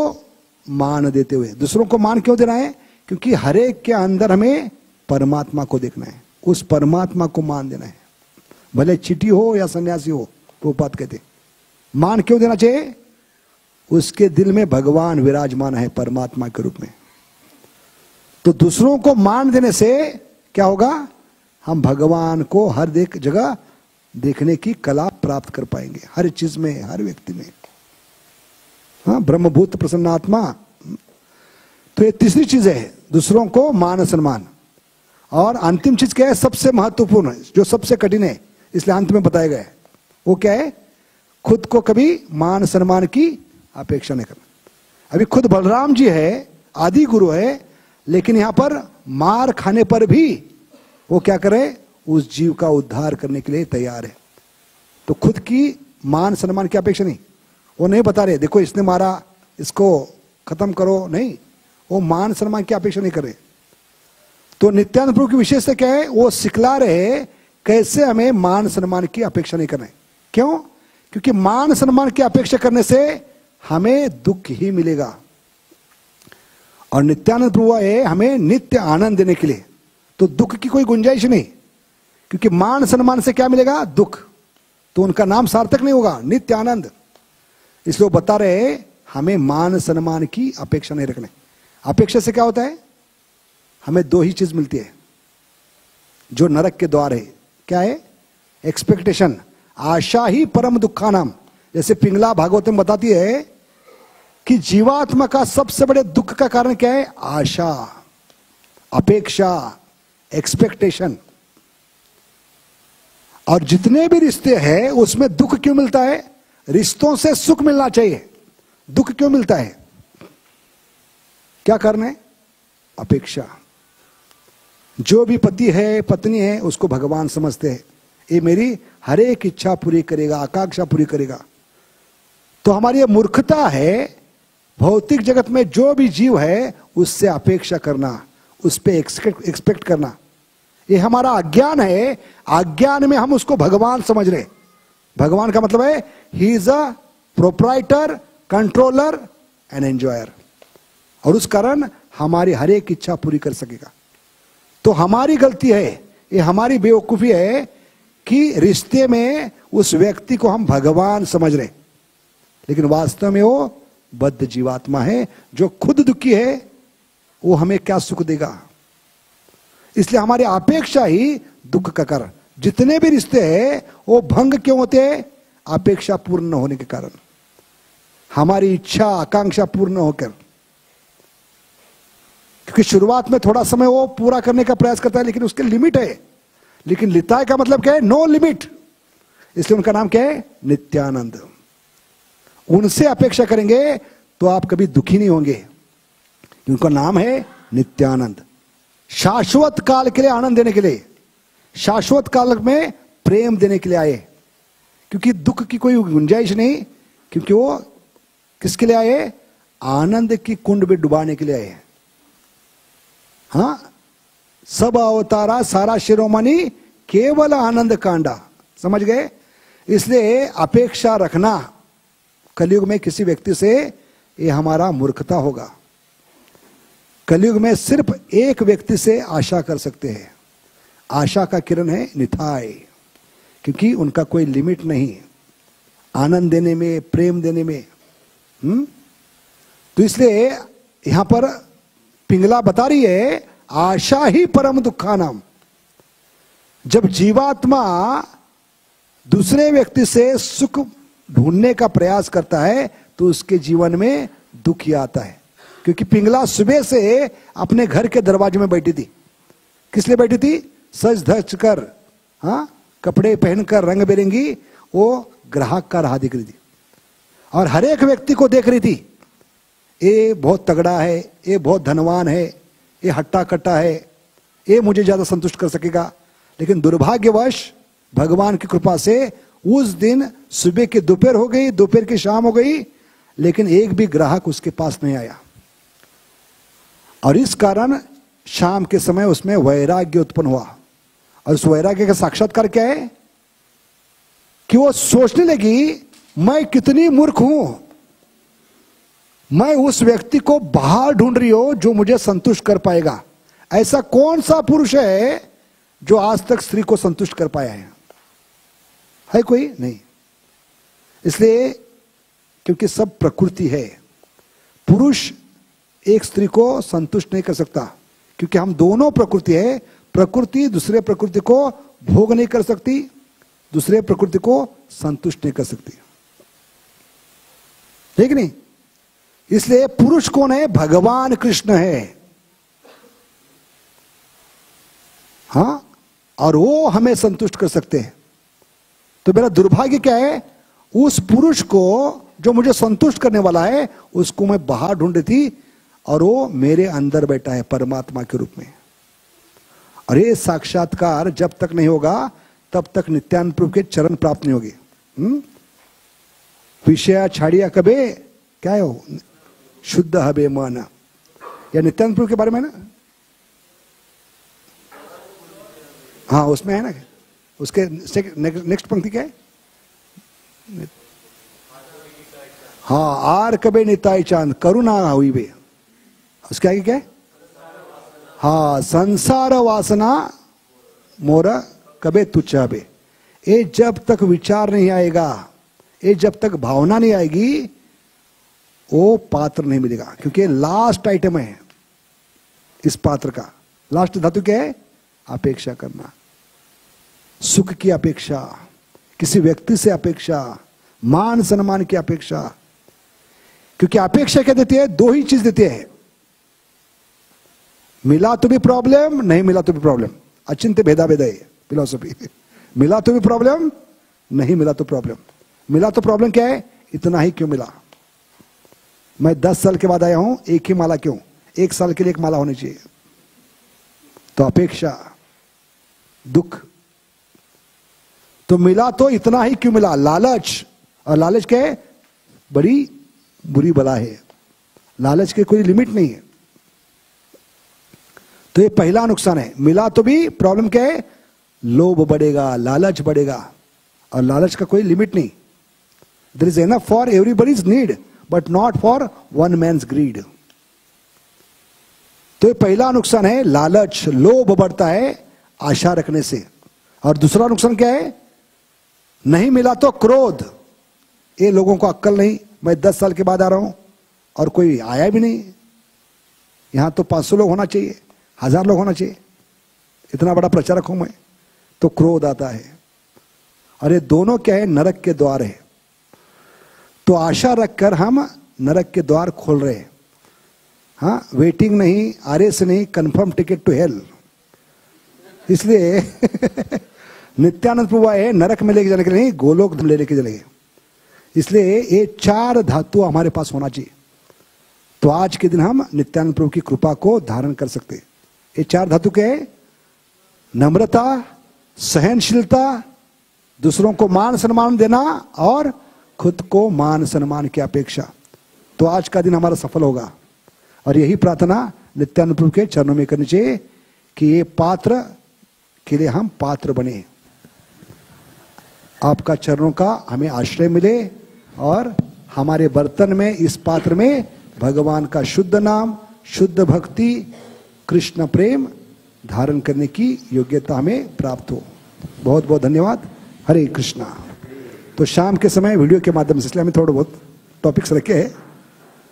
मान देते हुए। दूसरों को मान क्यों देना है? क्योंकि हर एक के अंदर हमें परमात्मा को देखना है, उस परमात्मा को मान देना है, भले चिटी हो या सन्यासी हो। प्रभुपाद कहते मान क्यों देना चाहिए? उसके दिल में भगवान विराजमान है परमात्मा के रूप में। तो दूसरों को मान देने से क्या होगा? हम भगवान को हर जगह देखने की कला प्राप्त कर पाएंगे, हर चीज में, हर व्यक्ति में। हाँ, ब्रह्मभूत प्रसन्नात्मा। तो ये तीसरी चीज है, दूसरों को मान सम्मान। और अंतिम चीज क्या है? सबसे महत्वपूर्ण, जो सबसे कठिन है, इसलिए अंत में बताया गया है, वो क्या है? खुद को कभी मान सम्मान की अपेक्षा नहीं करना। अभी खुद बलराम जी है, आदि गुरु है, लेकिन यहां पर मार खाने पर भी वो क्या करे? उस जीव का उद्धार करने के लिए तैयार है। तो खुद की मान सम्मान की अपेक्षा नहीं। वो नहीं बता रहे देखो इसने मारा, इसको खत्म करो, नहीं। वो मान सम्मान की अपेक्षा नहीं कर रहे। तो नित्यानंद प्रभु की विशेषता क्या है? वो सिखला रहे कैसे हमें मान सम्मान की अपेक्षा नहीं करना है। क्यों? क्योंकि मान सम्मान की अपेक्षा करने से हमें दुख ही मिलेगा, और नित्यानंद प्रभु है हमें नित्य आनंद देने के लिए। तो दुख की कोई गुंजाइश नहीं, क्योंकि मान सम्मान से क्या मिलेगा? दुख। तो उनका नाम सार्थक नहीं होगा, नित्य आनंद। इसलिए वो बता रहे हमें मान सम्मान की अपेक्षा नहीं रखने। अपेक्षा से क्या होता है? हमें दो ही चीज मिलती है जो नरक के द्वार है। क्या है? एक्सपेक्टेशन। आशा ही परम दुखा नाम। जैसे पिंगला भागवत में बताती है कि जीवात्मा का सबसे बड़े दुख का कारण क्या है? आशा, अपेक्षा, एक्सपेक्टेशन। और जितने भी रिश्ते हैं उसमें दुख क्यों मिलता है? रिश्तों से सुख मिलना चाहिए, दुख क्यों मिलता है? क्या कारण है? अपेक्षा। जो भी पति है, पत्नी है, उसको भगवान समझते हैं, ये मेरी हर एक इच्छा पूरी करेगा, आकांक्षा पूरी करेगा। तो हमारी ये मूर्खता है भौतिक जगत में जो भी जीव है उससे अपेक्षा करना, उस पे एक्सपेक्ट करना, ये हमारा अज्ञान है। अज्ञान में हम उसको भगवान समझ रहे। भगवान का मतलब है he is a proprietor, controller and enjoyer, और उस कारण हमारी हर एक इच्छा पूरी कर सकेगा। तो हमारी गलती है, ये हमारी बेवकूफी है कि रिश्ते में उस व्यक्ति को हम भगवान समझ रहे, लेकिन वास्तव में वो बद्ध जीवात्मा है जो खुद दुखी है। वो हमें क्या सुख देगा? इसलिए हमारी अपेक्षा ही दुख का कारण। जितने भी रिश्ते हैं वो भंग क्यों होते हैं? अपेक्षा पूर्ण न होने के कारण, हमारी इच्छा आकांक्षा पूर्ण होकर। क्योंकि शुरुआत में थोड़ा समय वो पूरा करने का प्रयास करता है, लेकिन उसके लिमिट है। लेकिन लिताय का मतलब क्या है? No limit. इसलिए उनका नाम क्या है? नित्यानंद। उनसे अपेक्षा करेंगे तो आप कभी दुखी नहीं होंगे। उनका नाम है नित्यानंद। शाश्वत काल के लिए आनंद देने के लिए, शाश्वत काल में प्रेम देने के लिए आए। क्योंकि दुख की कोई गुंजाइश नहीं, क्योंकि वो किसके लिए आए? आनंद की कुंड में डुबाने के लिए आए। हाँ, सब अवतारा सारा शिरोमणि केवल आनंद कांडा। समझ गए? इसलिए अपेक्षा रखना कलयुग में किसी व्यक्ति से, ये हमारा मूर्खता होगा। कलयुग में सिर्फ एक व्यक्ति से आशा कर सकते हैं। आशा का किरण है निथाय, क्योंकि उनका कोई लिमिट नहीं आनंद देने में, प्रेम देने में। तो इसलिए यहां पर पिंगला बता रही है आशा ही परम दुखानाम। जब जीवात्मा दूसरे व्यक्ति से सुख ढूंढने का प्रयास करता है तो उसके जीवन में दुख ही आता है। क्योंकि पिंगला सुबह से अपने घर के दरवाजे में बैठी थी। किस लिए बैठी थी? सज धज कर, हाँ, कपड़े पहनकर रंग बिरंगी, वो ग्राहक का राह दिख रही थी और हर एक व्यक्ति को देख रही थी। ये बहुत तगड़ा है, ये बहुत धनवान है, ये हट्टा कट्टा है, ये मुझे ज्यादा संतुष्ट कर सकेगा। लेकिन दुर्भाग्यवश भगवान की कृपा से उस दिन सुबह की दोपहर हो गई, दोपहर की शाम हो गई, लेकिन एक भी ग्राहक उसके पास नहीं आया। और इस कारण शाम के समय उसमें वैराग्य उत्पन्न हुआ। और उस वैराग्य का साक्षात्कार क्या है? कि वो सोचने लगी मैं कितनी मूर्ख हूं, मैं उस व्यक्ति को बाहर ढूंढ रही हूं जो मुझे संतुष्ट कर पाएगा। ऐसा कौन सा पुरुष है जो आज तक स्त्री को संतुष्ट कर पाया है कोई? नहीं। इसलिए क्योंकि सब प्रकृति है। पुरुष एक स्त्री को संतुष्ट नहीं कर सकता, क्योंकि हम दोनों प्रकृति है। प्रकृति दूसरे प्रकृति को भोग नहीं कर सकती, दूसरे प्रकृति को संतुष्ट नहीं कर सकती, ठीक नहीं? इसलिए पुरुष कौन है? भगवान कृष्ण है। हाँ, और वो हमें संतुष्ट कर सकते हैं। तो मेरा दुर्भाग्य क्या है? उस पुरुष को जो मुझे संतुष्ट करने वाला है उसको मैं बाहर ढूंढ रही थी, और वो मेरे अंदर बैठा है परमात्मा के रूप में। और ये साक्षात्कार जब तक नहीं होगा तब तक नित्यानंद प्रभु के चरण प्राप्त नहीं होगी। विषया छाड़िया कबे क्या है वो? शुद्ध हबे मन। या नित्यानंद प्रभु के बारे में ना, हाँ उसमें है ना। उसके नेक्स्ट पंक्ति क्या है? हाँ, आर कबे निताई चांद करुणा हुई बे। उसके आगे क्या है? हाँ, संसार वासना मोरा कबे तुच्छा बे। ये जब तक विचार नहीं आएगा, ये जब तक भावना नहीं आएगी, वो पात्र नहीं मिलेगा। क्योंकि लास्ट आइटम है इस पात्र का। लास्ट धातु क्या है? अपेक्षा करना, सुख की अपेक्षा, किसी व्यक्ति से अपेक्षा, मान सम्मान की अपेक्षा। क्योंकि अपेक्षा क्या देती है? दो ही चीज देती है, मिला तो भी प्रॉब्लम, नहीं मिला तो भी प्रॉब्लम। अचिंत्य भेदा भेदा है फिलॉसफी। मिला तो भी प्रॉब्लम, नहीं मिला तो प्रॉब्लम। मिला तो प्रॉब्लम क्या है? इतना ही क्यों मिला? मैं 10 साल के बाद आया हूं, एक ही माला क्यों? 1 साल के लिए एक माला होनी चाहिए। तो अपेक्षा, दुख। तो मिला तो इतना ही क्यों मिला? लालच। और लालच क्या है? बड़ी बुरी बला है। लालच की कोई लिमिट नहीं है। तो ये पहला नुकसान है। मिला तो भी प्रॉब्लम क्या है? लोभ बढ़ेगा, लालच बढ़ेगा, और लालच का कोई लिमिट नहीं। There is enough for everybody's need but not for one man's greed. तो ये पहला नुकसान है, लालच, लोभ बढ़ता है आशा रखने से। और दूसरा नुकसान क्या है? नहीं मिला तो क्रोध। ये लोगों को अक्ल नहीं, मैं 10 साल के बाद आ रहा हूं और कोई आया भी नहीं। यहां तो 500 लोग होना चाहिए, 1000 लोग होना चाहिए, इतना बड़ा प्रचारक हूं मैं। तो क्रोध आता है। और ये दोनों क्या है? नरक के द्वार है। तो आशा रखकर हम नरक के द्वार खोल रहे हैं। हाँ, वेटिंग नहीं, आरएस नहीं, कंफर्म टिकट टू हेल। इसलिए नित्यानंद प्रभु आए नरक में लेके जाने के लिए नहीं, गोलोक ले लेके चलेंगे। इसलिए ये 4 धातु हमारे पास होना चाहिए। तो आज के दिन हम नित्यानंद प्रभु की कृपा को धारण कर सकते हैं। ये 4 धातु क्या है? नम्रता, सहनशीलता, दूसरों को मान सम्मान देना, और खुद को मान सम्मान की अपेक्षा। तो आज का दिन हमारा सफल होगा। और यही प्रार्थना नित्यानंद प्रभु के चरणों में करनी चाहिए कि ये पात्र के लिए हम पात्र बने, आपका चरणों का हमें आश्रय मिले, और हमारे बर्तन में, इस पात्र में भगवान का शुद्ध नाम, शुद्ध भक्ति, कृष्ण प्रेम धारण करने की योग्यता हमें प्राप्त हो। बहुत बहुत धन्यवाद। हरे कृष्णा। तो शाम के समय वीडियो के माध्यम से, इसलिए हमें थोड़ा बहुत टॉपिक्स रखे हैं,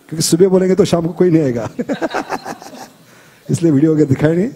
क्योंकि सुबह बोलेंगे तो शाम को कोई नहीं आएगा। इसलिए वीडियो के दिखाई नहीं।